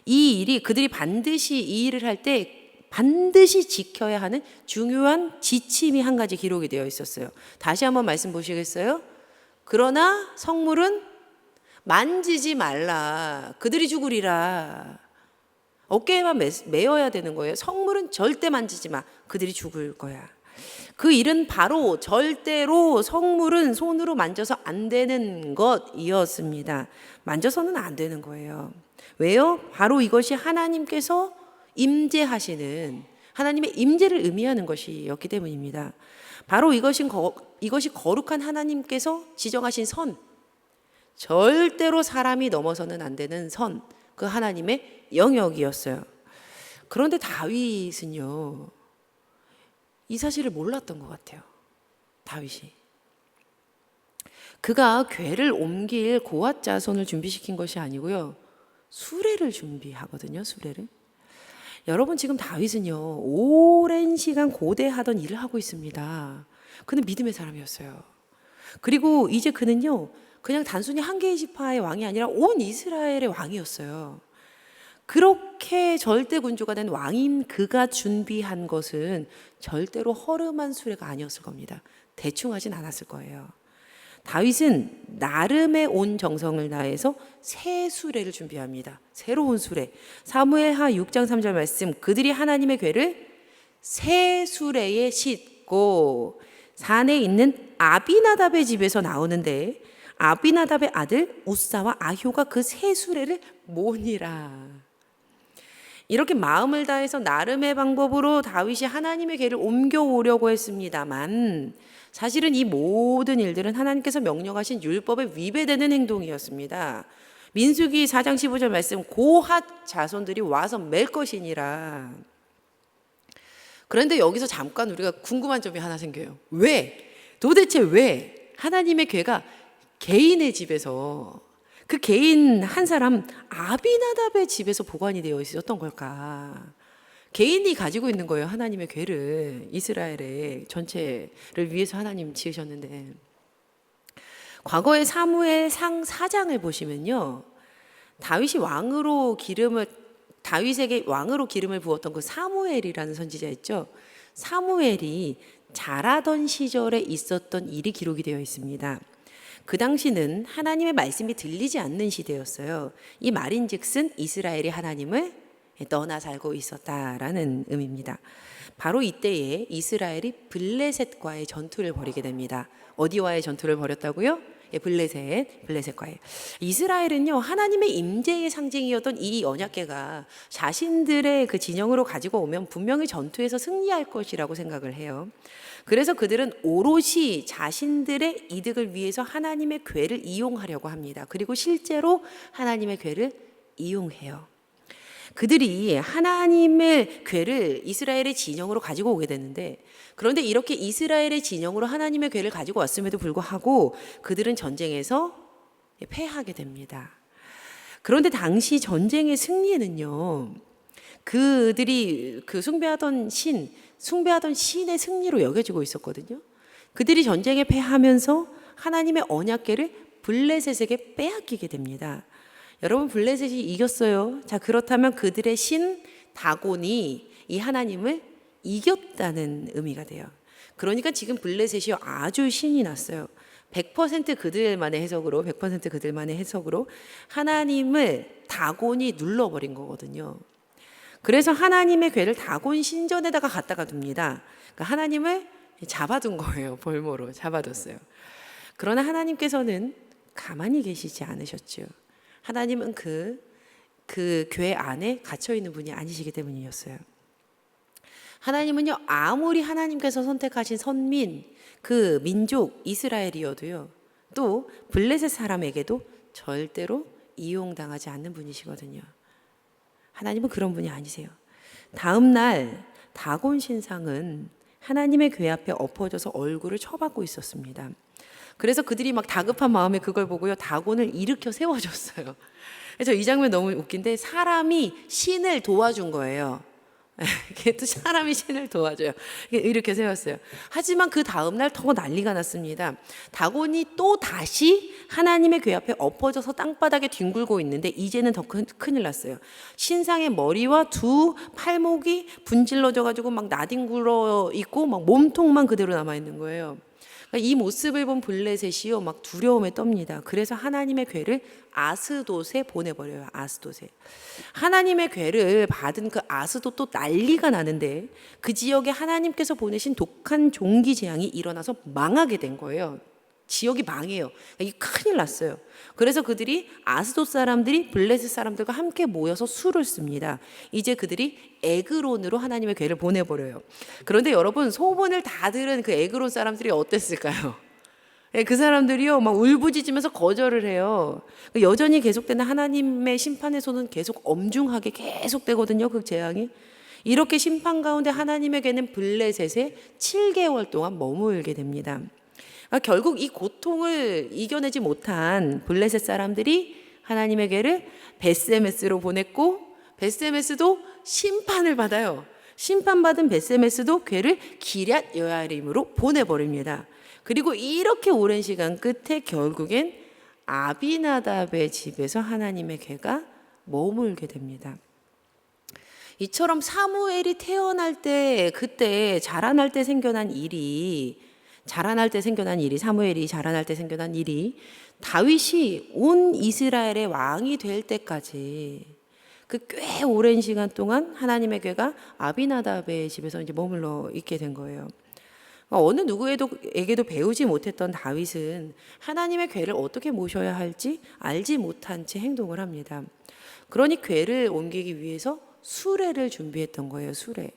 이 일이 그들이 반드시 이 일을 할 때 반드시 지켜야 하는 중요한 지침이 한 가지 기록이 되어 있었어요. 다시 한번 말씀 보시겠어요? 그러나 성물은 만지지 말라. 그들이 죽으리라. 어깨에만 메어야 되는 거예요. 성물은 절대 만지지 마. 그들이 죽을 거야. 그 일은 바로 절대로 성물은 손으로 만져서 안 되는 것이었습니다. 만져서는 안 되는 거예요. 왜요? 바로 이것이 하나님께서 임재하시는 하나님의 임재를 의미하는 것이었기 때문입니다. 바로 이것이 거룩한 하나님께서 지정하신 선, 절대로 사람이 넘어서는 안 되는 선, 그 하나님의 영역이었어요. 그런데 다윗은요, 이 사실을 몰랐던 것 같아요. 다윗이. 그가 궤를 옮길 고앗 자손을 준비시킨 것이 아니고요, 수레를 준비하거든요. 수레를. 여러분, 지금 다윗은요, 오랜 시간 고대하던 일을 하고 있습니다. 그는 믿음의 사람이었어요. 그리고 이제 그는요, 그냥 단순히 한 개의 지파의 왕이 아니라 온 이스라엘의 왕이었어요. 그렇게 절대 군주가 된 왕인 그가 준비한 것은 절대로 허름한 수레가 아니었을 겁니다. 대충 하진 않았을 거예요. 다윗은 나름의 온 정성을 다해서 새 수레를 준비합니다. 새로운 수레. 사무엘하 6장 3절 말씀, 그들이 하나님의 궤를 새 수레에 싣고 산에 있는 아비나답의 집에서 나오는데, 아비나답의 아들 우사와 아효가 그 새 수레를 모으니라. 이렇게 마음을 다해서 나름의 방법으로 다윗이 하나님의 궤를 옮겨오려고 했습니다만, 사실은 이 모든 일들은 하나님께서 명령하신 율법에 위배되는 행동이었습니다. 민수기 4장 15절 말씀, 고핫 자손들이 와서 맬 것이니라. 그런데 여기서 잠깐 우리가 궁금한 점이 하나 생겨요. 왜? 도대체 왜 하나님의 궤가 개인의 집에서, 그 개인 한 사람 아비나답의 집에서 보관이 되어 있었던 걸까? 개인이 가지고 있는 거예요. 하나님의 궤를. 이스라엘의 전체를 위해서 하나님 지으셨는데, 과거의 사무엘상 4장을 보시면요, 다윗에게 왕으로 기름을 부었던 그 사무엘이라는 선지자 있죠. 사무엘이 자라던 시절에 있었던 일이 기록이 되어 있습니다. 그 당시는 하나님의 말씀이 들리지 않는 시대였어요. 이 말인즉슨 이스라엘이 하나님을 떠나 살고 있었다라는 의미입니다. 바로 이때에 이스라엘이 블레셋과의 전투를 벌이게 됩니다. 어디와의 전투를 벌였다고요? 블레셋과의. 이스라엘은요, 하나님의 임재의 상징이었던 이 언약궤가 자신들의 그 진영으로 가지고 오면 분명히 전투에서 승리할 것이라고 생각을 해요. 그래서 그들은 오롯이 자신들의 이득을 위해서 하나님의 궤를 이용하려고 합니다. 그리고 실제로 하나님의 궤를 이용해요. 그들이 하나님의 궤를 이스라엘의 진영으로 가지고 오게 되는데, 그런데 이렇게 이스라엘의 진영으로 하나님의 궤를 가지고 왔음에도 불구하고 그들은 전쟁에서 패하게 됩니다. 그런데 당시 전쟁의 승리에는요, 그들이 숭배하던 신의 승리로 여겨지고 있었거든요. 그들이 전쟁에 패하면서 하나님의 언약궤를 블레셋에게 빼앗기게 됩니다. 여러분, 블레셋이 이겼어요. 자, 그렇다면 그들의 신 다곤이 이 하나님을 이겼다는 의미가 돼요. 그러니까 지금 블레셋이 아주 신이 났어요. 100% 그들만의 해석으로 하나님을 다곤이 눌러버린 거거든요. 그래서 하나님의 궤를 다곤 신전에다가 갖다가 둡니다. 그러니까 하나님을 잡아둔 거예요. 볼모로 잡아뒀어요. 그러나 하나님께서는 가만히 계시지 않으셨죠. 하나님은 그 궤 안에 갇혀 있는 분이 아니시기 때문이었어요. 하나님은요, 아무리 하나님께서 선택하신 선민, 그 민족 이스라엘이어도요, 또 블레셋 사람에게도 절대로 이용당하지 않는 분이시거든요. 하나님은 그런 분이 아니세요. 다음 날 다곤 신상은 하나님의 궤 앞에 엎어져서 얼굴을 쳐박고 있었습니다. 그래서 그들이 막 다급한 마음에 그걸 보고요, 다곤을 일으켜 세워줬어요. 그래서 이 장면 너무 웃긴데, 사람이 신을 도와준 거예요. 또 사람이 신을 도와줘요. 이렇게 세웠어요. 하지만 그 다음날 더 난리가 났습니다. 다곤이 또 다시 하나님의 궤 앞에 엎어져서 땅바닥에 뒹굴고 있는데, 이제는 더 큰일 났어요. 신상의 머리와 두 팔목이 분질러져 가지고 막 나뒹굴어 있고 막 몸통만 그대로 남아 있는 거예요. 이 모습을 본 블레셋이요 막 두려움에 떱니다. 그래서 하나님의 괴를 아스돗에 보내버려요. 아스돗에. 하나님의 괴를 받은 그 아스돗도 난리가 나는데 그 지역에 하나님께서 보내신 독한 종기 재앙이 일어나서 망하게 된 거예요. 지역이 망해요. 이게 큰일 났어요. 그래서 그들이 아스돗 사람들이 블레셋 사람들과 함께 모여서 수를 씁니다. 이제 그들이 에그론으로 하나님의 괴를 보내버려요. 그런데 여러분, 소문을 다 들은 그 에그론 사람들이 어땠을까요? 그 사람들이요 막 울부짖으면서 거절을 해요. 여전히 계속되는 하나님의 심판의 손은 계속 엄중하게 계속되거든요. 그 재앙이. 이렇게 심판 가운데 하나님의 괴는 블레셋에 7개월 동안 머물게 됩니다. 결국 이 고통을 이겨내지 못한 블레셋 사람들이 하나님의 괴를 벳세메스로 보냈고, 벳세메스도 심판을 받아요. 심판받은 벳세메스도 괴를 기럇 여아림으로 보내버립니다. 그리고 이렇게 오랜 시간 끝에 결국엔 아비나답의 집에서 하나님의 괴가 머물게 됩니다. 이처럼 사무엘이 태어날 때, 그때 자라날 때 생겨난 일이 사무엘이 자라날 때 생겨난 일이 다윗이 온 이스라엘의 왕이 될 때까지 그 꽤 오랜 시간 동안 하나님의 괴가 아비나답의 집에서 이제 머물러 있게 된 거예요. 어느 누구에게도 배우지 못했던 다윗은 하나님의 괴를 어떻게 모셔야 할지 알지 못한 채 행동을 합니다. 그러니 괴를 옮기기 위해서 수레를 준비했던 거예요. 수레.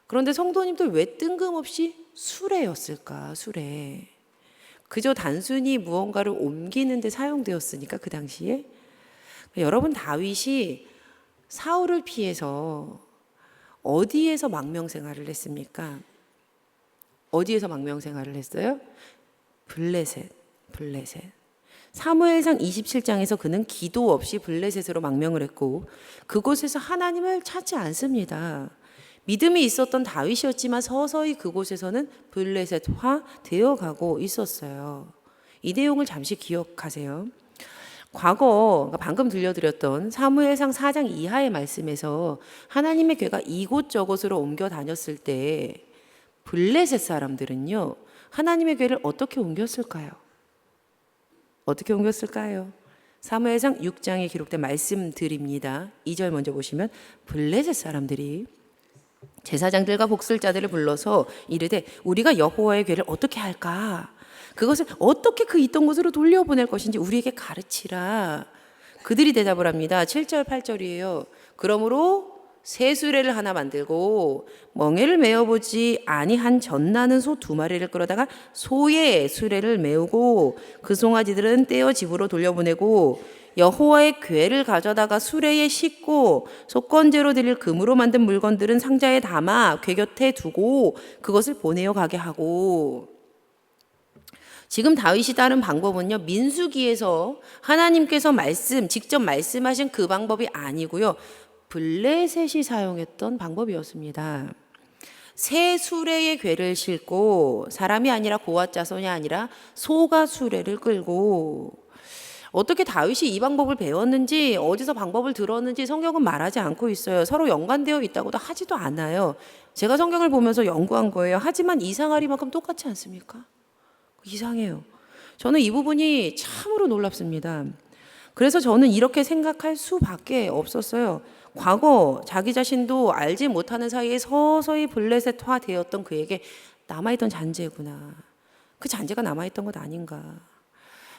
그런데 성도님들 왜 뜬금없이 수레였을까? 수레. 그저 단순히 무언가를 옮기는 데 사용되었으니까 그 당시에. 여러분, 다윗이 사울을 피해서 어디에서 망명생활을 했습니까? 어디에서 망명생활을 했어요? 블레셋. 사무엘상 27장에서 그는 기도 없이 블레셋으로 망명을 했고 그곳에서 하나님을 찾지 않습니다. 믿음이 있었던 다윗이었지만 서서히 그곳에서는 블레셋화 되어가고 있었어요. 이 내용을 잠시 기억하세요. 과거 방금 들려드렸던 사무엘상 4장 이하의 말씀에서 하나님의 괴가 이곳저곳으로 옮겨 다녔을 때 블레셋 사람들은요 하나님의 괴를 어떻게 옮겼을까요? 사무엘상 6장에 기록된 말씀들입니다. 2절 먼저 보시면 블레셋 사람들이 제사장들과 복술자들을 불러서 이르되 우리가 여호와의 괴를 어떻게 할까? 그것을 어떻게 그 있던 곳으로 돌려보낼 것인지 우리에게 가르치라. 그들이 대답을 합니다. 7절 8절이에요. 그러므로 새 수레를 하나 만들고 멍에를 메어보지 아니한 젖나는 소 2마리를 끌어다가 소의 수레를 메우고 그 송아지들은 떼어 집으로 돌려보내고 여호와의 궤를 가져다가 수레에 싣고 속건제로 드릴 금으로 만든 물건들은 상자에 담아 궤 곁에 두고 그것을 보내어 가게 하고. 지금 다윗이 따른 방법은요 민수기에서 하나님께서 직접 말씀하신 그 방법이 아니고요 블레셋이 사용했던 방법이었습니다. 새 수레의 궤를 싣고 사람이 아니라 고앗 자손이 아니라 소가 수레를 끌고. 어떻게 다윗이 이 방법을 배웠는지 어디서 방법을 들었는지 성경은 말하지 않고 있어요. 서로 연관되어 있다고도 하지도 않아요. 제가 성경을 보면서 연구한 거예요. 하지만 이상하리만큼 똑같지 않습니까? 이상해요. 저는 이 부분이 참으로 놀랍습니다. 그래서 저는 이렇게 생각할 수밖에 없었어요. 과거 자기 자신도 알지 못하는 사이에 서서히 블레셋화 되었던 그에게 남아있던 잔재구나. 그 잔재가 남아있던 것 아닌가.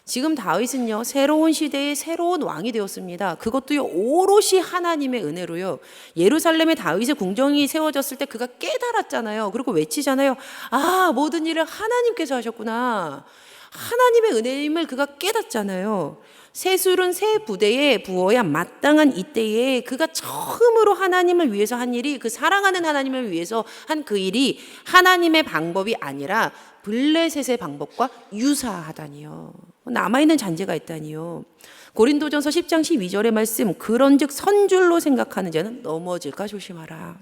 지금 다윗은요 새로운 시대의 새로운 왕이 되었습니다. 그것도요 오롯이 하나님의 은혜로요. 예루살렘에 다윗의 궁정이 세워졌을 때 그가 깨달았잖아요. 그리고 외치잖아요. 아, 모든 일을 하나님께서 하셨구나. 하나님의 은혜임을 그가 깨닫잖아요. 새 술은 새 부대에 부어야 마땅한 이때에 그가 처음으로 하나님을 위해서 한 일이, 그 사랑하는 하나님을 위해서 한 그 일이 하나님의 방법이 아니라 블레셋의 방법과 유사하다니요. 남아있는 잔재가 있다니요. 고린도전서 10장 12절의 말씀, 그런즉 선줄로 생각하는 자는 넘어질까 조심하라.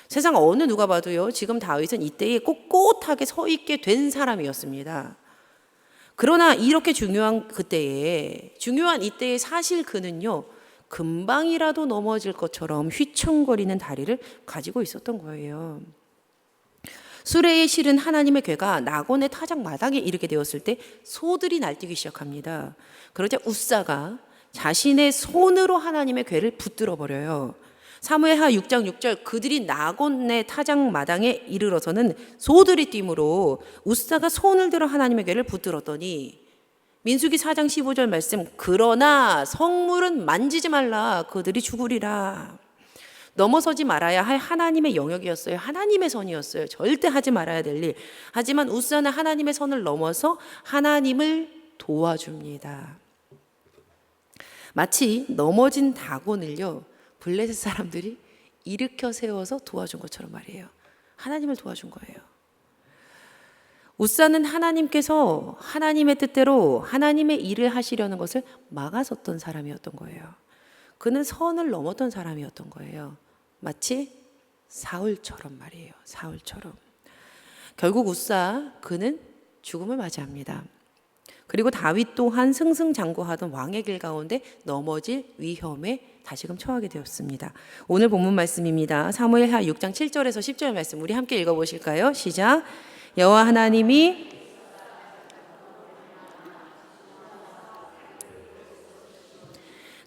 세상 어느 누가 봐도요 지금 다윗은 이때에 꼿꼿하게 서 있게 된 사람이었습니다. 그러나 이렇게 중요한 이때에 사실 그는요 금방이라도 넘어질 것처럼 휘청거리는 다리를 가지고 있었던 거예요. 수레에 실은 하나님의 궤가 나곤의 타작 마당에 이르게 되었을 때 소들이 날뛰기 시작합니다. 그러자 웃사가 자신의 손으로 하나님의 궤를 붙들어 버려요. 사무엘하 6장 6절 그들이 나곤의 타작 마당에 이르러서는 소들이 뛰므로 웃사가 손을 들어 하나님의 궤를 붙들었더니 민수기 4장 15절 말씀 그러나 성물은 만지지 말라 그들이 죽으리라. 넘어서지 말아야 할 하나님의 영역이었어요. 하나님의 선이었어요. 절대 하지 말아야 될 일. 하지만 웃사는 하나님의 선을 넘어서 하나님을 도와줍니다. 마치 넘어진 다곤을요 블레셋 사람들이 일으켜 세워서 도와준 것처럼 말이에요. 하나님을 도와준 거예요. 웃사는 하나님께서 하나님의 뜻대로 하나님의 일을 하시려는 것을 막아섰던 사람이었던 거예요. 그는 선을 넘었던 사람이었던 거예요. 마치 사울처럼 말이에요. 사울처럼. 결국 웃사 그는 죽음을 맞이합니다. 그리고 다윗 또한 승승장구하던 왕의 길 가운데 넘어질 위험에 다시금 처하게 되었습니다. 오늘 본문 말씀입니다. 사무엘하 6장 7절에서 10절 말씀 우리 함께 읽어보실까요? 시작. 여호와 하나님이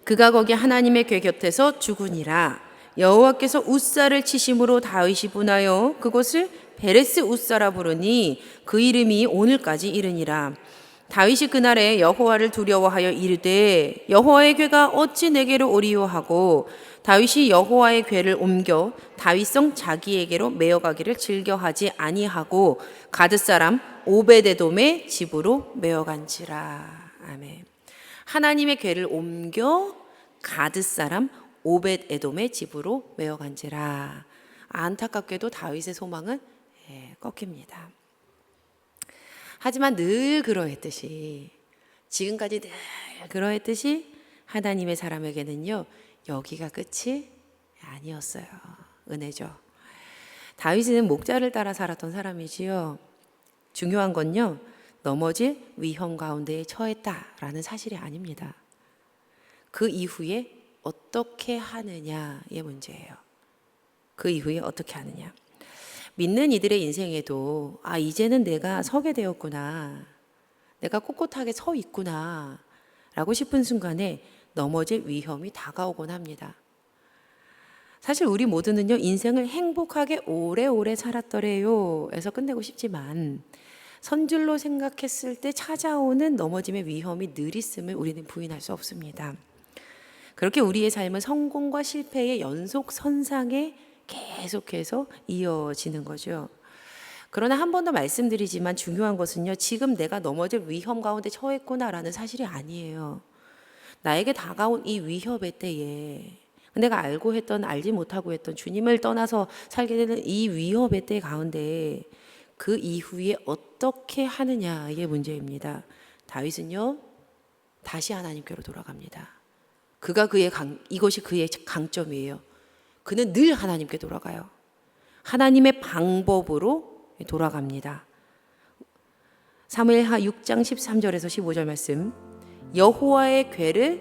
그가 거기 하나님의 궤 곁에서 죽으니라. 여호와께서 웃사를 치심으로 다윗이 분하여 그곳을 베레스 웃사라 부르니 그 이름이 오늘까지 이르니라. 다윗이 그날에 여호와를 두려워하여 이르되 여호와의 궤가 어찌 내게로 오리요 하고 다윗이 여호와의 궤를 옮겨 다윗성 자기에게로 메어가기를 즐겨하지 아니하고 가드 사람 오베데돔의 집으로 메어간지라. 아멘. 하나님의 궤를 옮겨 가드 사람 오벳에돔의 집으로 메어간지라. 안타깝게도 다윗의 소망은 꺾입니다. 하지만 늘 그러했듯이 지금까지 늘 그러했듯이 하나님의 사람에게는요 여기가 끝이 아니었어요. 은혜죠. 다윗은 목자를 따라 살았던 사람이지요. 중요한 건요 넘어질 위험 가운데에 처했다라는 사실이 아닙니다. 그 이후에 어떻게 하느냐의 문제예요. 그 이후에 어떻게 하느냐. 믿는 이들의 인생에도 이제는 내가 서게 되었구나. 내가 꼿꼿하게 서 있구나. 라고 싶은 순간에 넘어질 위험이 다가오곤 합니다. 사실 우리 모두는요 인생을 행복하게 오래오래 살았더래요 에서 끝내고 싶지만 선줄로 생각했을 때 찾아오는 넘어짐의 위험이 늘 있음을 우리는 부인할 수 없습니다. 그렇게 우리의 삶은 성공과 실패의 연속선상에 계속해서 이어지는 거죠. 그러나 한 번 더 말씀드리지만 중요한 것은요 지금 내가 넘어질 위험 가운데 처했구나라는 사실이 아니에요. 나에게 다가온 이 위협의 때에 내가 알고 했던 알지 못하고 했던 주님을 떠나서 살게 되는 이 위협의 때 가운데 그 이후에 어떻게 하느냐의 문제입니다. 다윗은요 다시 하나님께로 돌아갑니다. 이것이 그의 강점이에요. 그는 늘 하나님께 돌아가요. 하나님의 방법으로 돌아갑니다. 사무엘하 6장 13절에서 15절 말씀. 여호와의 궤를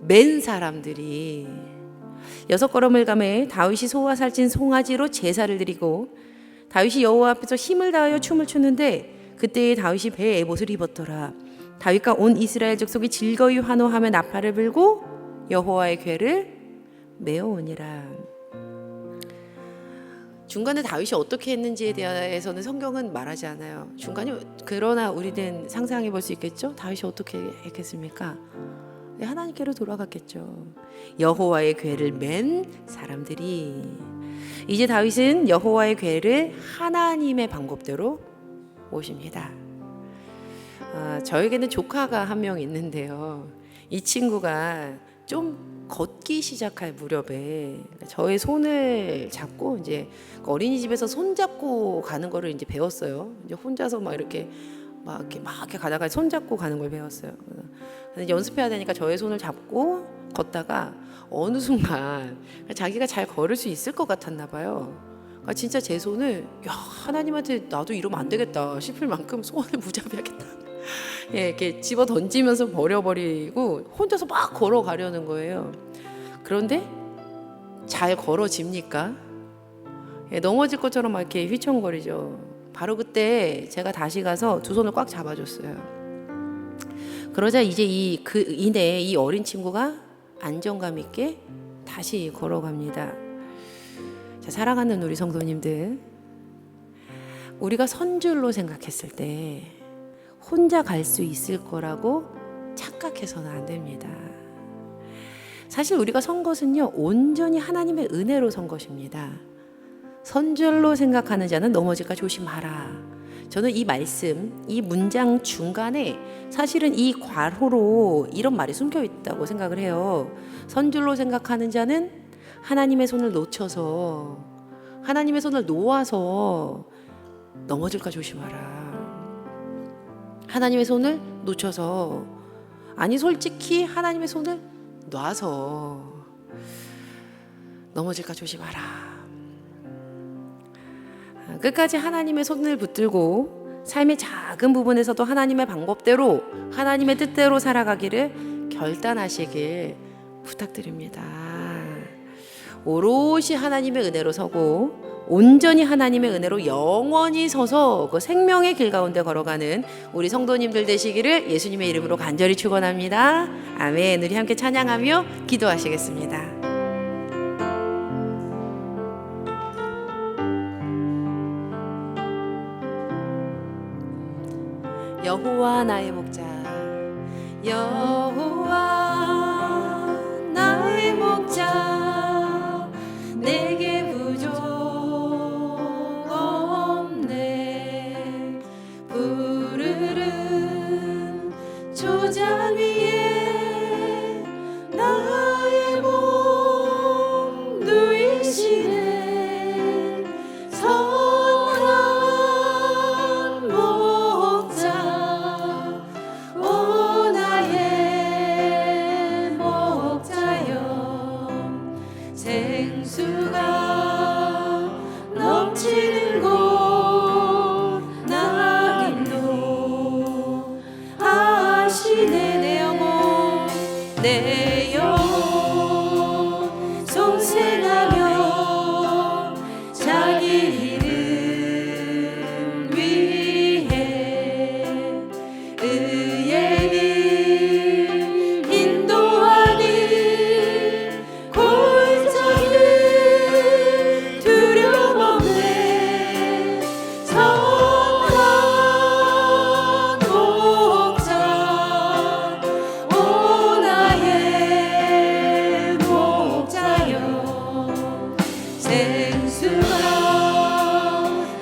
맨 사람들이 6걸음을 가매 다윗이 소와 살찐 송아지로 제사를 드리고 다윗이 여호와 앞에서 힘을 다하여 춤을 추는데 그때에 다윗이 배에 에봇을 입었더라. 다윗과 온 이스라엘 족속이 즐거이 환호하며 나팔을 불고 여호와의 궤를 메어오니라. 중간에 다윗이 어떻게 했는지에 대해서는 성경은 말하지 않아요. 중간에 그러나 우리는 상상해 볼 수 있겠죠. 다윗이 어떻게 했겠습니까? 하나님께로 돌아갔겠죠. 여호와의 궤를 맨 사람들이 이제 다윗은 여호와의 궤를 하나님의 방법대로 모십니다. 저에게는 조카가 한 명 있는데요. 이 친구가 좀 걷기 시작할 무렵에 저의 손을 잡고 이제 어린이집에서 손 잡고 가는 거를 이제 배웠어요. 이제 혼자서 막 이렇게 가다가 손 잡고 가는 걸 배웠어요. 연습해야 되니까 저의 손을 잡고 걷다가 어느 순간 자기가 잘 걸을 수 있을 것 같았나 봐요. 그러니까 진짜 제 손을 하나님한테 나도 이러면 안 되겠다 싶을 만큼 손을 무자비하겠다. 이렇게 집어 던지면서 버려버리고 혼자서 막 걸어가려는 거예요. 그런데 잘 걸어집니까? 넘어질 것처럼 막 이렇게 휘청거리죠. 바로 그때 제가 다시 가서 두 손을 꽉 잡아줬어요. 그러자 이제 그 이내에 이 어린 친구가 안정감 있게 다시 걸어갑니다. 자, 사랑하는 우리 성도님들, 우리가 선줄로 생각했을 때 혼자 갈 수 있을 거라고 착각해서는 안 됩니다. 사실 우리가 선 것은요, 온전히 하나님의 은혜로 선 것입니다. 선줄로 생각하는 자는 넘어질까 조심하라. 저는 이 말씀, 이 문장 중간에 사실은 이 괄호로 이런 말이 숨겨 있다고 생각을 해요. 선줄로 생각하는 자는 하나님의 손을 놓쳐서, 하나님의 손을 놓아서 넘어질까 조심하라. 하나님의 손을 놓쳐서, 아니 솔직히 하나님의 손을 놔서 넘어질까 조심하라. 끝까지 하나님의 손을 붙들고 삶의 작은 부분에서도 하나님의 방법대로, 하나님의 뜻대로 살아가기를 결단하시길 부탁드립니다. 오롯이 하나님의 은혜로 서고 온전히 하나님의 은혜로 영원히 서서 그 생명의 길 가운데 걸어가는 우리 성도님들 되시기를 예수님의 이름으로 간절히 축원합니다. 아멘. 우리 함께 찬양하며 기도하시겠습니다. 여호와 나의 목자, 여호와 나의 목자, 내게 부족 없네. 푸르른 초장 위에 나의 몸 누이시네. 선한 목자, 오 나의 목자여. 생수가 넘치는 곳 나 인도하시네. 내 영혼 송생하며 자기 이름 위해 의의 길 인도하니 골짜기 두려움 없네. 선한 목자, 오 나의 목자여. 생수가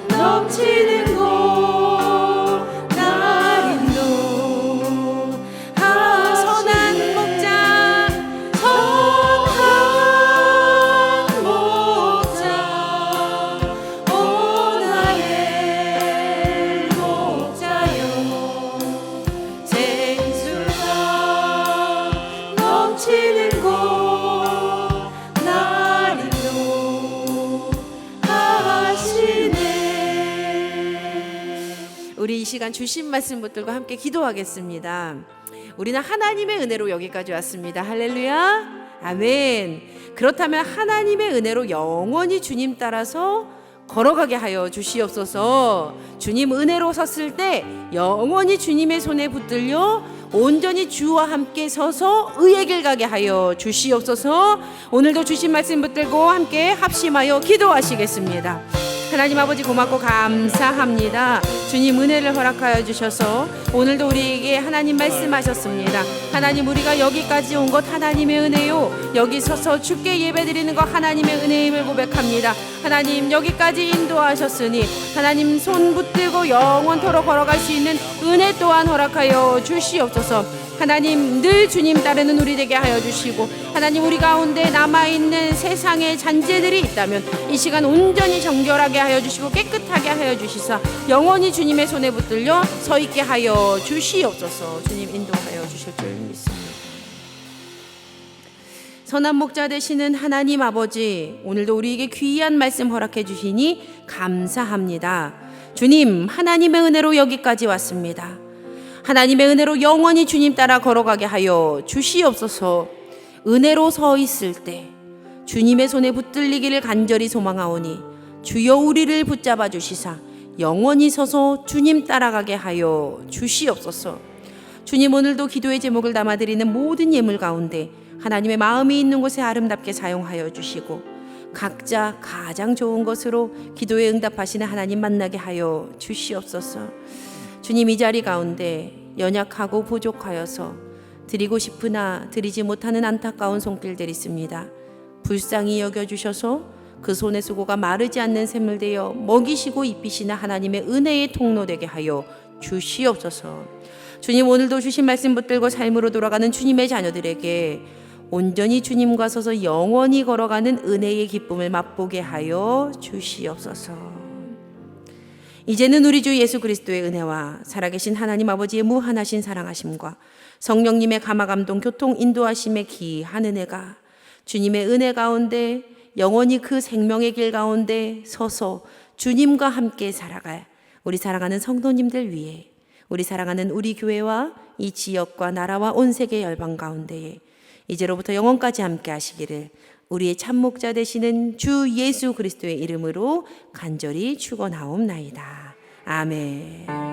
넘치는 곳 날 인도하. 선한 목자, 선한 목자, 오 나의 목자여. 생수가 넘치는 곳 날 인도하시네. 우리 이 시간 주신 말씀 붙들고 함께 기도하겠습니다. 우리는 하나님의 은혜로 여기까지 왔습니다. 할렐루야. 아멘. 그렇다면 하나님의 은혜로 영원히 주님 따라서 걸어가게 하여 주시옵소서. 주님 은혜로 섰을 때 영원히 주님의 손에 붙들려 온전히 주와 함께 서서 의의 길 가게 하여 주시옵소서. 오늘도 주신 말씀 붙들고 함께 합심하여 기도하시겠습니다. 하나님 아버지 고맙고 감사합니다. 주님 은혜를 허락하여 주셔서 오늘도 우리에게 하나님 말씀하셨습니다. 하나님, 우리가 여기까지 온 것 하나님의 은혜요, 여기 서서 주께 예배드리는 것 하나님의 은혜임을 고백합니다. 하나님, 여기까지 인도하셨으니 하나님 손 붙들고 영원토록 걸어갈 수 있는 은혜 또한 허락하여 주시옵소서. 하나님, 늘 주님 따르는 우리 되게 하여 주시고, 하나님 우리 가운데 남아있는 세상의 잔재들이 있다면 이 시간 온전히 정결하게 하여 주시고 깨끗하게 하여 주시사 영원히 주님의 손에 붙들려 서 있게 하여 주시옵소서. 주님 인도하여 주실 줄 믿습니다. 선한 목자 되시는 하나님 아버지, 오늘도 우리에게 귀한 말씀 허락해 주시니 감사합니다. 주님, 하나님의 은혜로 여기까지 왔습니다. 하나님의 은혜로 영원히 주님 따라 걸어가게 하여 주시옵소서. 은혜로 서 있을 때 주님의 손에 붙들리기를 간절히 소망하오니 주여 우리를 붙잡아 주시사 영원히 서서 주님 따라가게 하여 주시옵소서. 주님, 오늘도 기도의 제목을 담아드리는 모든 예물 가운데 하나님의 마음이 있는 곳에 아름답게 사용하여 주시고 각자 가장 좋은 것으로 기도에 응답하시는 하나님 만나게 하여 주시옵소서. 주님, 이 자리 가운데 연약하고 부족하여서 드리고 싶으나 드리지 못하는 안타까운 손길들이 있습니다. 불쌍히 여겨주셔서 그 손의 수고가 마르지 않는 샘을 되어 먹이시고 입히시는 하나님의 은혜의 통로 되게 하여 주시옵소서. 주님, 오늘도 주신 말씀 붙들고 삶으로 돌아가는 주님의 자녀들에게 온전히 주님과 서서 영원히 걸어가는 은혜의 기쁨을 맛보게 하여 주시옵소서. 이제는 우리 주 예수 그리스도의 은혜와 살아계신 하나님 아버지의 무한하신 사랑하심과 성령님의 감화감동 교통 인도하심의 기이한 은혜가 주님의 은혜 가운데 영원히 그 생명의 길 가운데 서서 주님과 함께 살아갈 우리 사랑하는 성도님들 위해, 우리 사랑하는 우리 교회와 이 지역과 나라와 온 세계 열방 가운데에 이제로부터 영원까지 함께 하시기를 우리의 참목자 되시는 주 예수 그리스도의 이름으로 간절히 축원하옵나이다. 아멘.